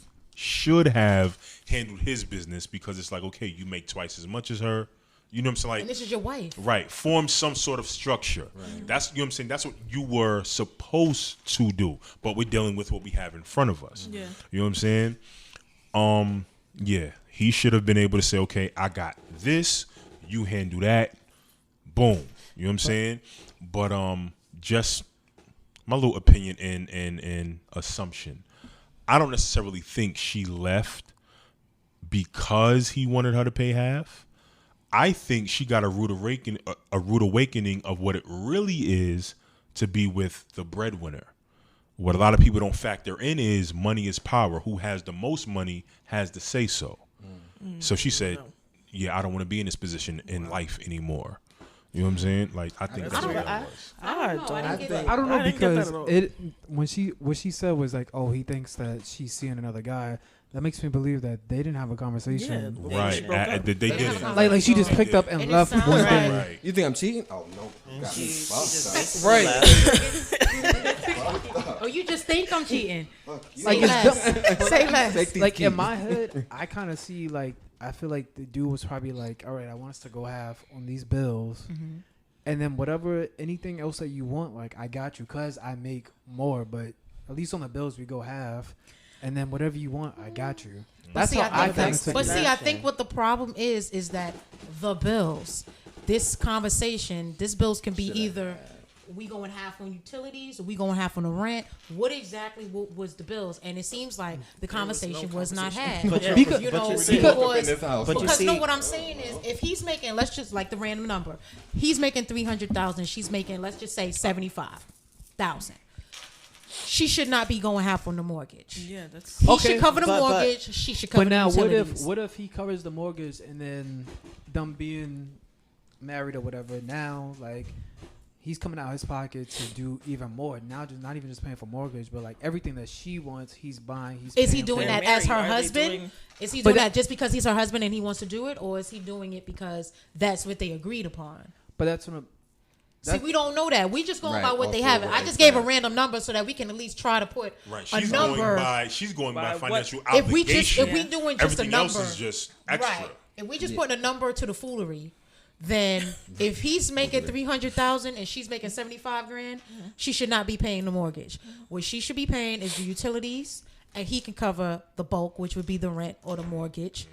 handled his business because it's like, okay, you make twice as much as her. You know what I'm saying? Like, And this is your wife. right. Form some sort of structure. That's, you know what I'm saying? That's what you were supposed to do. But we're dealing with what we have in front of us. Yeah. You know what I'm saying? Yeah. He should have been able to say, okay, I got this, you handle that. Boom. You know what I'm saying? But just my little opinion and assumption. I don't necessarily think she left because he wanted her to pay half. I think she got a rude awakening of what it really is to be with the breadwinner. What a lot of people don't factor in is money is power. Who has the most money has the say so. So she said, yeah, I don't want to be in this position in life anymore. You know what I'm saying? Like, I think that's what it was. I know. I don't. didn't get that. I don't know I didn't get that because at all. it when what she said was like, oh, he thinks that she's seeing another guy. That makes me believe that they didn't have a conversation. Yeah. Right. She broke up. They didn't. Like she just picked up And and it left sounds one like- day. Right. You think I'm cheating? Oh no. Got me fucked up. Right. Oh, you just think I'm cheating? Like Say it's less. Say less. Take these like in keys. my head, I kind of see like I feel like the dude was probably like, all right, I want us to go half on these bills, and then whatever anything else that you want, like I got you, cause I make more, but at least on the bills we go half, and then whatever you want, I got you. That's see, how I think kind of that's- took But it. see, I think what the problem is that the bills, this conversation, this bills can be either we going half on utilities or we going half on the rent. What exactly was the bills? And it seems like the conversation was not had. But Because- you know, see- because, in this house. But you because see- no, what I'm saying is, if he's making, let's just like the random number, he's making 300,000, she's making, let's just say 75,000. She should not be going half on the mortgage. Yeah, that's. He Okay, should cover the but- mortgage. She should cover But now, the utilities. what if he covers the mortgage and then them being married or whatever? Now, like he's coming out of his pocket to do even more. Now, just not even just paying for mortgage, but like everything that she wants, he's buying. He's Is he paying doing for. that They're as her married. Are they husband? doing- Is he But doing that just because he's her husband and he wants to do it, or is he doing it because that's what they agreed upon? But that's what I'm. See, we don't know that. We just going Right, by what they also have. what I they just gave a said. random number so that we can at least try to put Right. a She's number. going by By financial what- if we just- obligation. if we doing just a Everything else number. is just extra. Right. If we just put a number to the foolery, then if he's making 300,000 and she's making 75 grand, she should not be paying the mortgage. What she should be paying is the utilities, and he can cover the bulk, which would be the rent or the mortgage.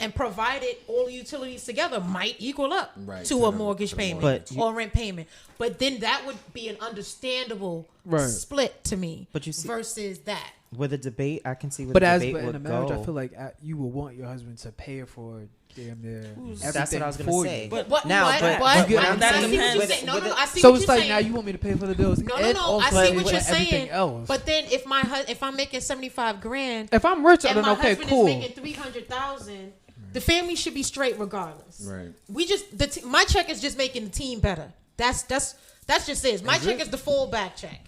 and provided all the utilities together might equal up Right, to to a the- mortgage to the payment mortgage. or rent payment. But then that would be an understandable Right. split to me. But you see- versus that. With a debate, I can see where But the as debate but in would a marriage, go. I feel like you would want your husband to pay for damn near everything That's what I was gonna for say. you. But But Now, but, but- but, but I that see what you're depends. saying. No, With no, it- I see So what it's you're like saying. now you want me to pay for the bills No, and I also see pay what for you're everything saying. else. But then if I'm making 75 grand if I'm rich, and then my okay, husband cool. is making 300,000, the family should be straight regardless. Right. We just my check is just making the team better. That's just it. My check is the fallback check.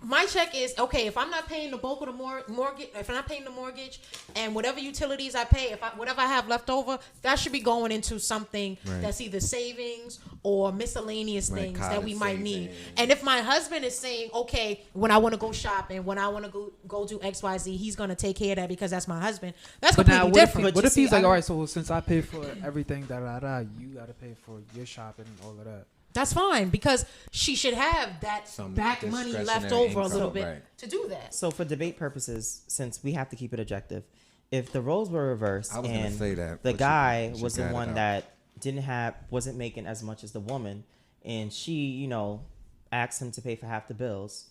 My check is okay if I'm not paying the bulk of the mortgage. If I'm not paying the mortgage and whatever utilities I pay, whatever I have left over, that should be going into something that's either savings or miscellaneous Right, things that we college might need. savings. And if my husband is saying, okay, when I want to go shopping, when I want to go do X, Y, Z, he's gonna take care of that because that's my husband. That's But now, completely different. what you if he's see, like, I all don't- right, so since I pay for everything, you got to pay for your shopping and all of that. That's fine because she should have that Some back money left discretionary over a little income, bit right. to do that. So for debate purposes, since we have to keep it objective, if the roles were reversed I was gonna and say that, the but guy she was the got it one out. that wasn't making as much as the woman, and she, asked him to pay for half the bills,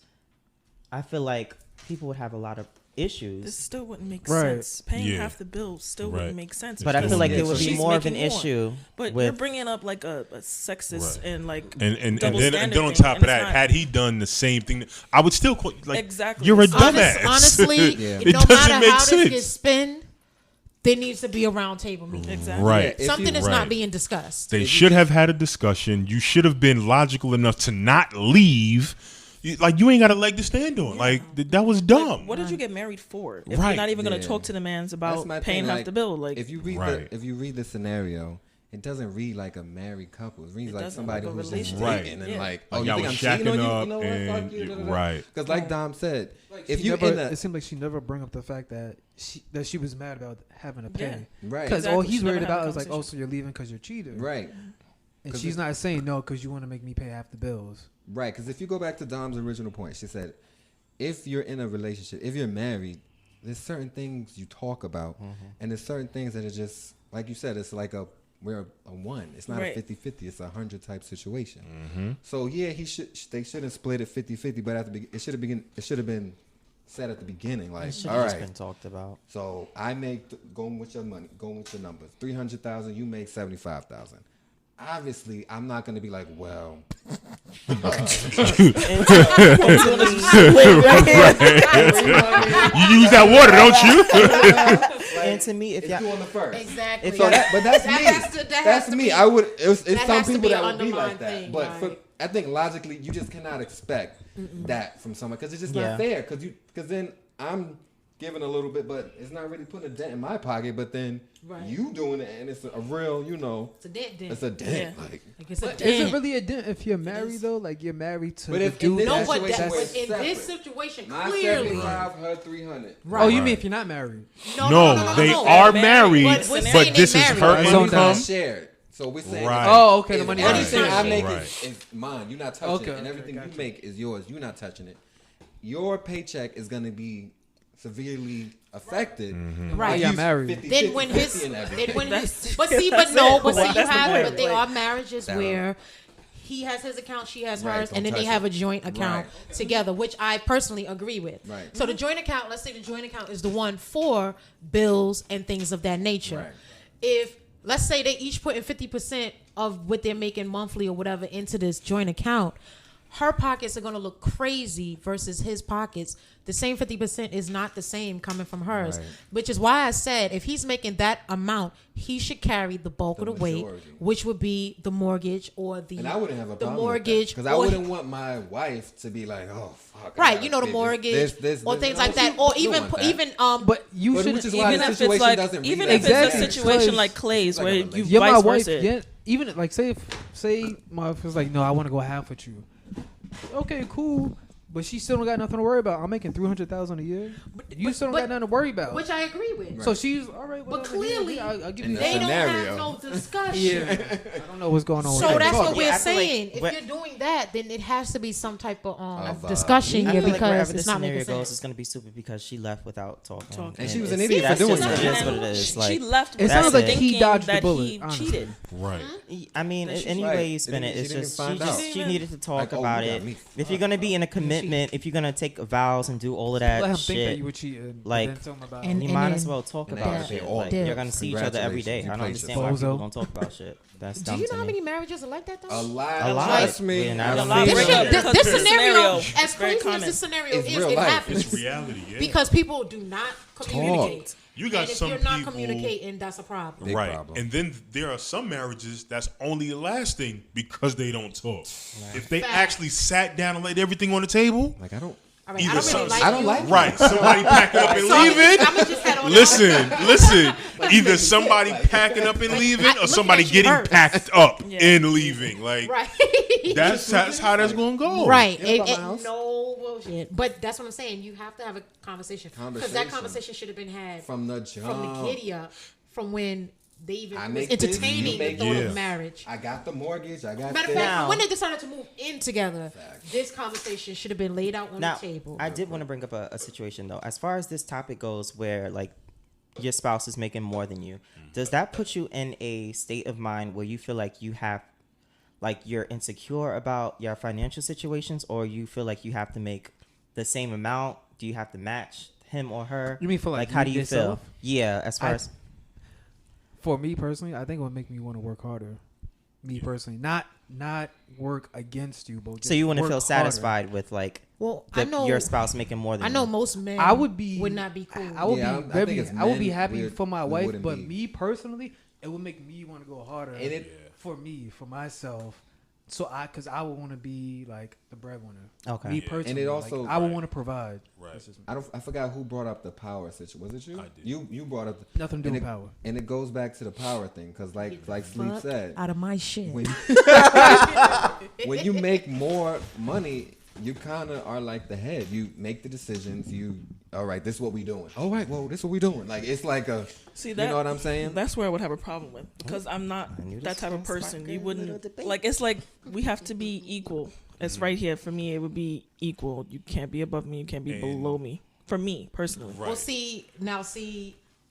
I feel like people would have a lot of issues. This still wouldn't make Right. sense. Paying Yeah. half the bills still Right. wouldn't make sense. But I because feel like Yeah, there would so be she's more of an making more. issue But with you're bringing up like a sexist Right. and like And double then standard on thing, top of and it's that, not- had he done the same thing, I would still call like Exactly. you're a Honest- dumbass. Honestly, Yeah. It no doesn't matter make how sense. this gets spin, there needs to be a round table meeting. Exactly. Right. If Something you- is Right. not being discussed. They should have had a discussion. You should have been logical enough to not leave. Like you ain't got a leg to stand on. Like that was dumb. Like, what did you get married for? If Right. you're not even going Yeah. to talk to the mans That's about my paying thing, half like, the bill, like if you read Right. the scenario, it doesn't read like a married couple. It reads like doesn't, somebody like a who's just relationship. Right. dating and Yeah. like, Like, you y'all think I'm was cheating on shacking you? up You know what? and Fuck you. you- right. Because like Dom said, if She you never, in a it seemed like she never bring up the fact that she was mad about having to pay. right, Because all Exactly. he's She never worried had a about is like, oh, conversation. so you're leaving because you're cheating. right, And 'Cause she's it- not saying no because you want to make me pay half the bills. right. Because if you go back to Dom's original point, she said, if you're in a relationship, if you're married, there's certain things you talk about, and there's certain things that are just like you said. It's like we're a one. It's not Right. a 50-50. It's a 100 type situation. So yeah, they shouldn't split it 50-50, but at the it should have been said at the beginning, like, should all have just right. been talked about. So I make going with your money, going with your numbers. 300,000, you make 75,000. Obviously, I'm not gonna be like, well, You use that water, don't you? And to me, if it's y'all, doing the first. Exactly. If So y'all- but that's That me. has to- that has That's to me. be- I would. It's that some has to people be that an would be like underlying that, thing, but right. I think logically, you just cannot expect that from someone because it's just Yeah. not fair. Because then I'm giving a little bit, but it's not really putting a dent in my pocket. But then Right. you doing it, and it's a real, It's a dent. it's a dent. Yeah. Like, Like it's a Is dent. it really a dent if you're married though? Like you're married to But the if in dude this No, that- but, situation that, where but it's in this separate. situation, my clearly. 75, her 300. Oh, you Right. mean if you're not married? No, they no. are They're married, married, but but this is saying her they But married. it's not income. shared. So we're saying, Right. Oh, okay. The if money. Right. everything I Right. make Right. is mine. You're not touching Okay, it, and okay, everything gotcha. you make is yours. You're not touching it. Your paycheck is going to be severely affected. Right. If Yeah, you married. 50, Then when 50 his, and everything. then when his, That's- but see, that's but no, it. but see, That's you the have, point. but there Like- are marriages That where he has his account, she has Right, hers, don't and then they touch have it. a joint account together, which I personally agree with. Right. So the joint account, let's say the joint account is the one for bills and things of that nature. Right. If let's say they each put in 50% of what they're making monthly or whatever into this joint account, her pockets are going to look crazy versus his pockets. The same 50% is not the same coming from hers, Right. which is why I said if he's making that amount, he should carry the bulk The of the weight, majority. which would be the mortgage or the And I wouldn't have a the problem mortgage because I or- wouldn't want my wife to be like, oh fuck, I right, gotta you know, the pay mortgage this, or this. things No, like that, she or don't even want that. even But you But should. which is why Even the if it's situation like, doesn't read even like if it's Exactly. a situation Because like Clay's, like where a you relationship. Yeah, vice my wife. versa. Yeah, even like say my wife was like, no, I want to go half with you. Okay, cool. But she still don't got nothing to worry about. I'm making $300,000 a year. You still don't got nothing to worry about. Which I agree with. So she's all right. But whatever, clearly, I'll give in you the they that. don't scenario. have no discussion. Yeah, I don't know what's going on. So with that's that. what Yeah, we're I feel like saying. If where- you're doing that, then it has to be some type of Of, discussion I here feel like because wherever it's this not scenario making goes, sense. it's gonna be stupid because she left without talking. And she was an it's- idiot for that's doing just- that. It is what it is. Like, she left. It sounds like he dodged the that bullet, He honestly. cheated. Right. I mean, That she's any right. way you spin it, She it's didn't just even find out. she needed to talk Like, oh, about you got it. me. If you're gonna be in a commitment, if you're gonna take vows and do all of Let that him think that shit, you were cheating. like- then tell him about And- you might as then well talk and about then shit. say, oh, Like, yeah. you're gonna see each other every day. Congratulations, you I don't played understand why people yourself. don't talk about shit. That's Do dumb you to know how me. many marriages are like that though? A lot. A lot. Trust me. And I don't lot. know. This, Real. this, Because this the scenario, scenario as is very crazy as common. this scenario It's is, real it life. happens It's reality. Yeah. because people do not communicate. You got and if some you're not people- communicating, that's a problem. Big right. problem. And then there are some marriages that's only lasting because they don't talk. If they Fact. actually sat down and laid everything on the table, Like I don't. All right, I Either don't really some- like I don't you. like right, somebody packing up and So I'm leaving. just head on Listen. Either somebody packing up and leaving, or looking somebody at you getting hurts. packed up Yeah. and leaving. Like Right. that's how that's gonna go. Right. Yeah, about my house. No bullshit. But that's what I'm saying. You have to have a conversation. Because that Conversation. conversation should have been had From the jump. from the giddy up, from when they even I was make this, entertaining you the make thought this. of marriage. I got the mortgage. I got Matter of this. fact, Now- when they decided to move in together, Facts. this conversation should have been laid out on Now, the table. I did want to bring up a situation though. As far as this topic goes, where like your spouse is making more than you, does that put you in a state of mind where you feel like you have, like you're insecure about your financial situations, or you feel like you have to make the same amount? Do you have to match him or her? You mean for like how do you you feel? yourself? Yeah, as far I- as For me personally, I think it would make me want to work harder. Me personally, not work against you, but just so you wouldn't work feel harder. satisfied with like well, I the, know your spouse making more than I know you? most men I would be would not be cool. I would Yeah, I be think very. as I would be men, happy for my we wife, wouldn't but be. me personally, it would make me want to go harder. And it- for me, for myself. So because I would want to be like the breadwinner. Okay. Me Yeah. personally, And it also- like, I would Right. want to provide. Right. That's just me. I forgot who brought up the power situation. Was it you? I did. You brought up the, Nothing to do and with it, power. And it goes back to the power thing because like Sleep Fuck said, out of my shit. when when you make more money, you kind of are like the head. You make the decisions. You all right? This is what we doing. All right. Well, this is what we doing. Like it's like a. See You that? know what I'm saying? That's where I would have a problem with because I'm not I knew that this type of was gonna person. spark You a little wouldn't debate. like. It's like we have to be equal. It's right here for me. It would be equal. You can't be above me. You can't be And- below me. For me personally. Right. Well, see,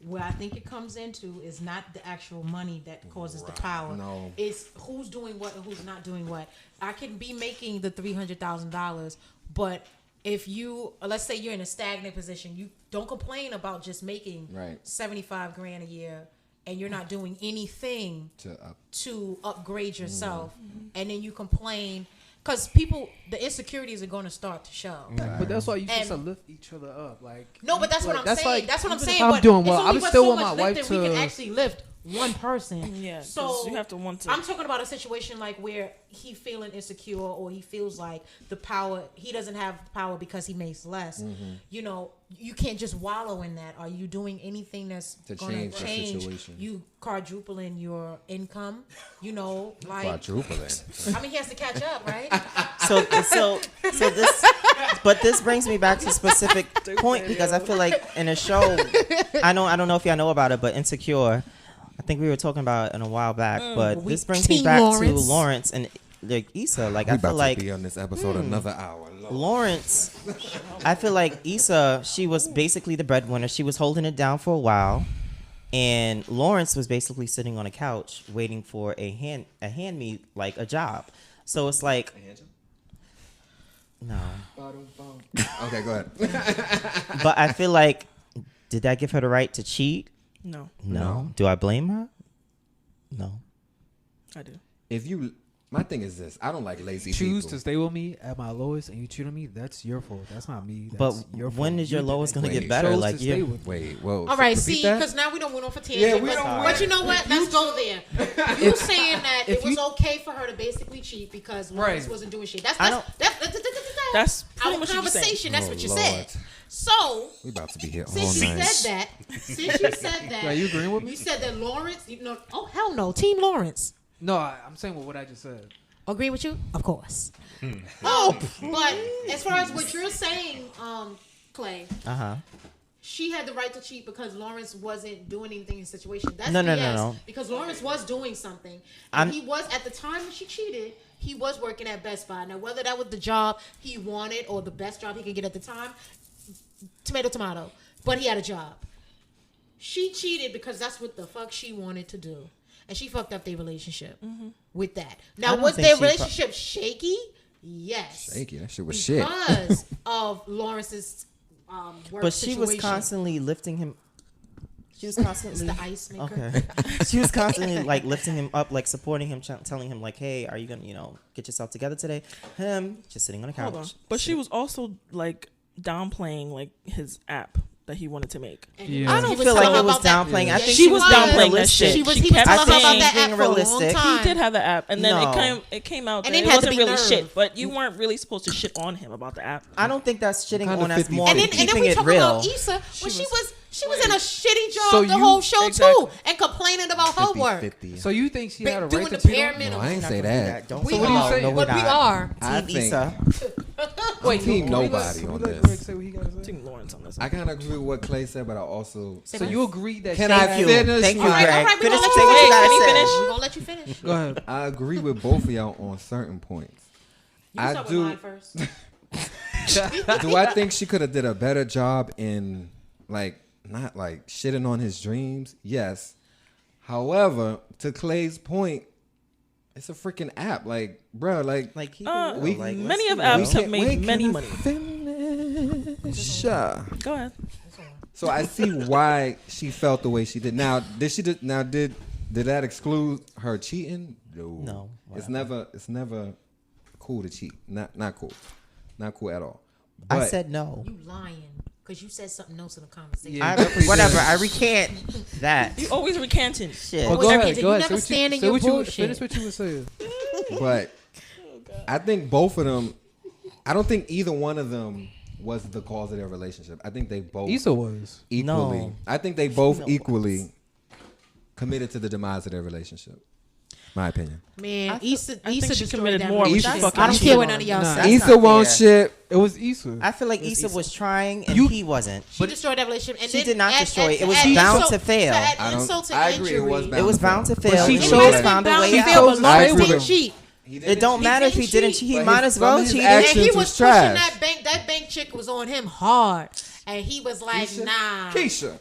where I think it comes into is not the actual money that causes the Right. power. No. It's who's doing what and who's not doing what. I can be making the $300,000, but if you, let's say you're in a stagnant position, you don't complain about just making Right. 75 grand a year and you're not doing anything to upgrade yourself, and then you complain because the insecurities are going to start to show. But that's why you And- supposed to lift each other up. Like No, but that's what like, I'm saying. like, that's what I'm even saying. If I'm but doing well, it's I only would but still so want much my wife lifting we can to. actually lift one person. Yeah. 'cause So you have to want to. I'm talking about a situation like where he feeling insecure or he feels like the power he doesn't have the power because he makes less. Mm-hmm. You know, you can't just wallow in that. Are you doing anything that's To going change to the change situation. you quadrupling your income? You know, like quadrupling. I mean, he has to catch up, right? So this, but this brings me back to a specific point because I feel like in a show, I don't know if y'all know about it, but Insecure, I think we were talking about it in a while back, but this brings me Team back Lawrence. to Lawrence and like Issa. Like We I about feel like to be on this episode another hour. Lord. Lawrence, I feel like Issa, she was basically the breadwinner. She was holding it down for a while. And Lawrence was basically sitting on a couch waiting for a hand me like a job. So it's like no. Okay, go ahead. But I feel like did that give her the right to cheat? no, No. Do I blame her? No. I do. If you, my thing is this: I don't like lazy Choose people. to stay with me at my lowest, and you cheat on me. That's your fault. That's not me. But That's your fault. when is your You did lowest that. gonna Wait, get better? Chose Like to stay you with me. Wait, whoa. All right, repeat see, that? because now we don't went off a tangent. Yeah, we but, don't but went- you know what? Let's go there. You saying that it if was you- okay for her to basically cheat because Lawrence Right. wasn't doing shit. That's I that's don't- That's pretty our much what you're saying. conversation. That's Oh, what you Lord. said. So We about to be here all since you night. said that, Are you agreeing with me? You said that Lawrence. You know, oh hell no, Team Lawrence. No, I'm saying what I just said. Agree with you? Of course. But as far as what you're saying, Clay, she had the right to cheat because Lawrence wasn't doing anything in the situation. That's No. BS, because Lawrence was doing something. And he was, at the time when she cheated, he was working at Best Buy. Now, whether that was the job he wanted or the best job he could get at the time, tomato. But he had a job. She cheated because that's what the fuck she wanted to do. And she fucked up their relationship with that. Now, was their relationship shaky? Yes. Shaky. That shit was shit. Because of Lawrence's work But she was situation. constantly lifting him. She was constantly It's the ice maker. okay. She was constantly like lifting him up, like supporting him, telling him like, "Hey, are you gonna, get yourself together today?" Him just sitting on the Hold couch. on. But she was also like downplaying like his app that he wanted to make. Yeah. I He don't was feel like telling it her was about that. downplaying. I Yeah, think she was downplaying that realistic. shit. He was She telling kept her about saying- that being app for a long realistic. time. He did have the app, and then No. it came out And that it it had to wasn't be really nerve. shit. But you weren't really supposed to shit on him about the app. I don't think that's shitting Kinda on us 50-50. more And than then keeping we it talk real. about Issa when she was in a shitty job So the you- whole show Exactly. too, and complaining about her work, 50-50. So you think she had a doing right the to cheat bare on? No, I minimum. ain't say that. Don't We say what do you no, say? no, we're But we not. are. I Team think Issa. Wait, Team can we nobody can we on let this. Greg say what he got to I say? think Lawrence on this. I kind of agree with what Clay said, but I also So you agree that Can she I had- Thank you. finish? Thank you, All right, Greg. all right, we Finish gonna say let what you you gotta Can he say. finish? We're gonna let you finish. Go ahead. I agree with both of y'all on certain points. You can I start do. with mine first. Do I think she could have did a better job in like not like shitting on his dreams? Yes. However, to Clay's point, it's a freaking app. Like, bro, like Keep it real. we- Like, let's Many be of real. apps have made many money. Sure. Go ahead. So I see why she felt the way she did. Now, did that exclude her cheating? No. It's never cool to cheat. Not cool. Not cool at all. I But said no. You lying because you said something else in the conversation. Yeah. Whatever. I recant that. You always recanting. Shit. Well, Always go repeat ahead. it. Go You ahead. never Say stand in say your what you bullshit. finish what you were saying. but I think both of them. I don't think either one of them was the cause of their relationship. I think they both Issa was. equally. No. I think they both No. equally committed to the demise of their relationship. My opinion. Man, I think Issa she destroyed committed that more when relationship. she fucking I don't cheated care what on none of him. y'all Nah. say. Issa not won't fair. shit. It was Issa. I feel like Issa was trying and You- he wasn't. She destroyed that relationship. And She then did not add- destroy it. add- It was add bound insult- to fail. add I don't. insult to I agree. It was injury. bound. It was to fail. bound to But fail. she He chose- always It found a bound way to out. fail, but I Lawrence agree didn't with cheat. He It didn't don't cheat. matter if he didn't didn't cheat. cheat. He But might his- as well some of his cheat. actions And he was was pushing trash. that bank. That bank chick was on him hard, and he was like, Keisha? "Nah, Keisha.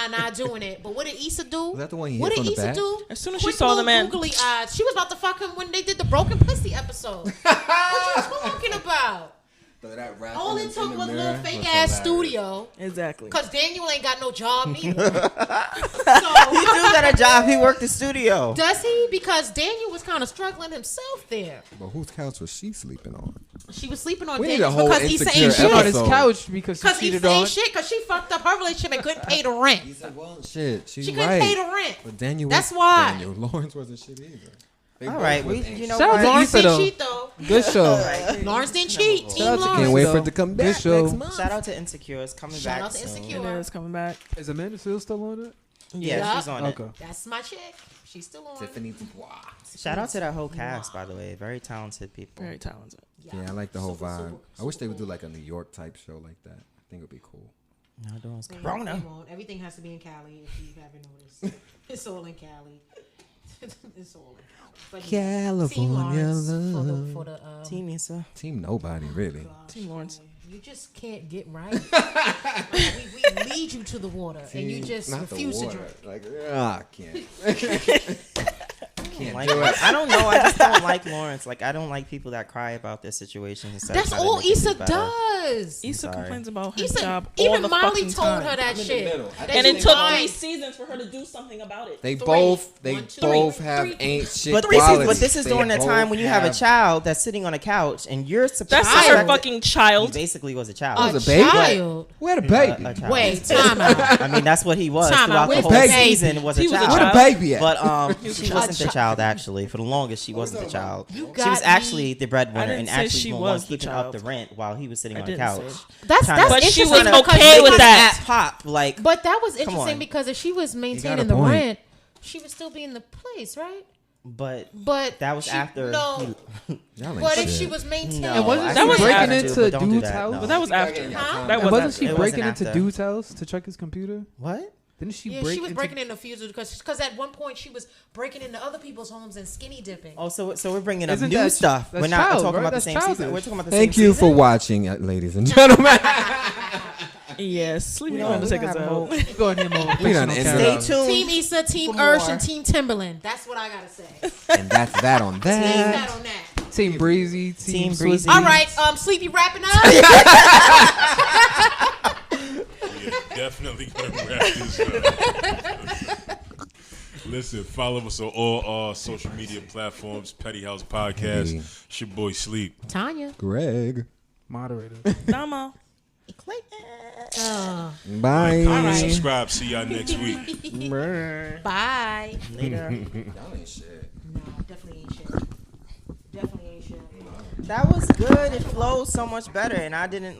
not doing it." But what did Issa do? Was that the one he hit What from did the Issa back? do? As soon as she Quick saw the little man- googly eyes. She was about to fuck him when they did the broken pussy episode. What you talking about? Throw that rap All in it the- took in the was a mirror little fake was ass hilarious. studio. Exactly. Cause Daniel ain't got no job neither. He do got a job. He worked the studio. Does he? Because Daniel was kind of struggling himself there. But whose couch was she sleeping on? She was sleeping on We need Daniel a whole because Issa insecure ain't She shit. on his episode. couch because he Because cheated Issa on. ain't shit. Because she fucked up her relationship and couldn't pay the rent. He said, "Well, shit, she's She couldn't right." pay the rent. But Daniel, That's was, why. Daniel Lawrence wasn't shit either. They All both right, was we ain't you know Shout out to what? Lawrence Issa, didn't though. cheat though. Good show. Lawrence didn't cheat. Team Shout out to Lawrence. Can't wait for So, it to come good back show. next month. Shout out to Insecure. It's coming Shout back out to soon. Insecure. It is coming back. Is Amanda still on it? Yeah, Yeah. she's on it. Okay. That's my chick. She's still on. Tiffany Dubois. Shout out to that whole cast, by the way. Very talented people. Very talented. Yeah, I like the whole Super, vibe. super, I wish they would super do like a New York type show like that. I think it would be cool. No, doing They Corona. won't. Everything has to be in Cali if you haven't noticed. It's all in Cali. It's all in Cali. But Team Lawrence for the Team Issa. Team nobody really. Team Lawrence. You just can't get right. we lead you to the water, and you just Not the refuse to water. drink. Like, I can't. Can't Like, do it. I don't know. I just don't like Lawrence. Like, I don't like people that cry about their situations. Instead of That's trying to all make it Issa better. does. Issa sorry. complains about her Issa, job all even the Molly fucking told time. her that I'm in the shit. middle. I That And she it took lied. 3 seasons for her to do something about it. They Three. both One, two, both three. have Three. ain't shit But qualities. but this is They during the time both when you have a child that's sitting on a couch and you're supposed That's to not her expect- fucking He child. basically was a child. was a baby? child. Who had a baby? A child. Wait, time out. I mean, that's what he was Time out. throughout the Where's whole the baby? season. Was a He was a child. Where the child. baby at? But she wasn't the child actually. For the longest, she wasn't the child. You She got was actually me. the I breadwinner didn't and say actually she the one was the keeping up the child. rent while he was sitting I on the didn't couch. say it. That's Trying that's to- But she interesting was because okay she with was- that. At pop, like But that was Come interesting on. because if she was got maintaining a the point. rent, she would still be in the place, right? But But that was after. No, Y'all ain't but if shit. she was maintaining, No, And wasn't I she That was breaking after, into but don't do dude's that, house? no. But that was after. Huh? That And was wasn't after. she It breaking wasn't into after. dude's house to check his computer? What? Didn't she yeah, break she was into breaking into fuses because at one point she was breaking into other people's homes and skinny dipping. Oh, so we're bringing up Isn't new that- stuff. that's We're not child, talking right? about the That's same season. childish. We're talking about the Thank same you season. for watching, ladies and gentlemen. Yes, Sleepy You know, gonna we take don't us have out. more. Go ahead, Mo. We done Fictional ended character. Stay tuned. Team Issa, Team for Ursh, more. and Team Timberland. That's what I gotta say. And that's that on Leave that. that on that. Team Breezy. Team Team Breezy. All right, Sleepy wrapping up. Yeah, definitely gonna wrap this up. Listen, follow us on all social media platforms. Petty House Podcast. Hey. It's your boy Sleep. Tanya. Greg. Moderator. Dama. Bye. Comment, subscribe. See y'all next week. Bye. Later. Y'all ain't shit. No, definitely ain't shit. Definitely ain't shit. That was good. It flowed so much better, and I didn't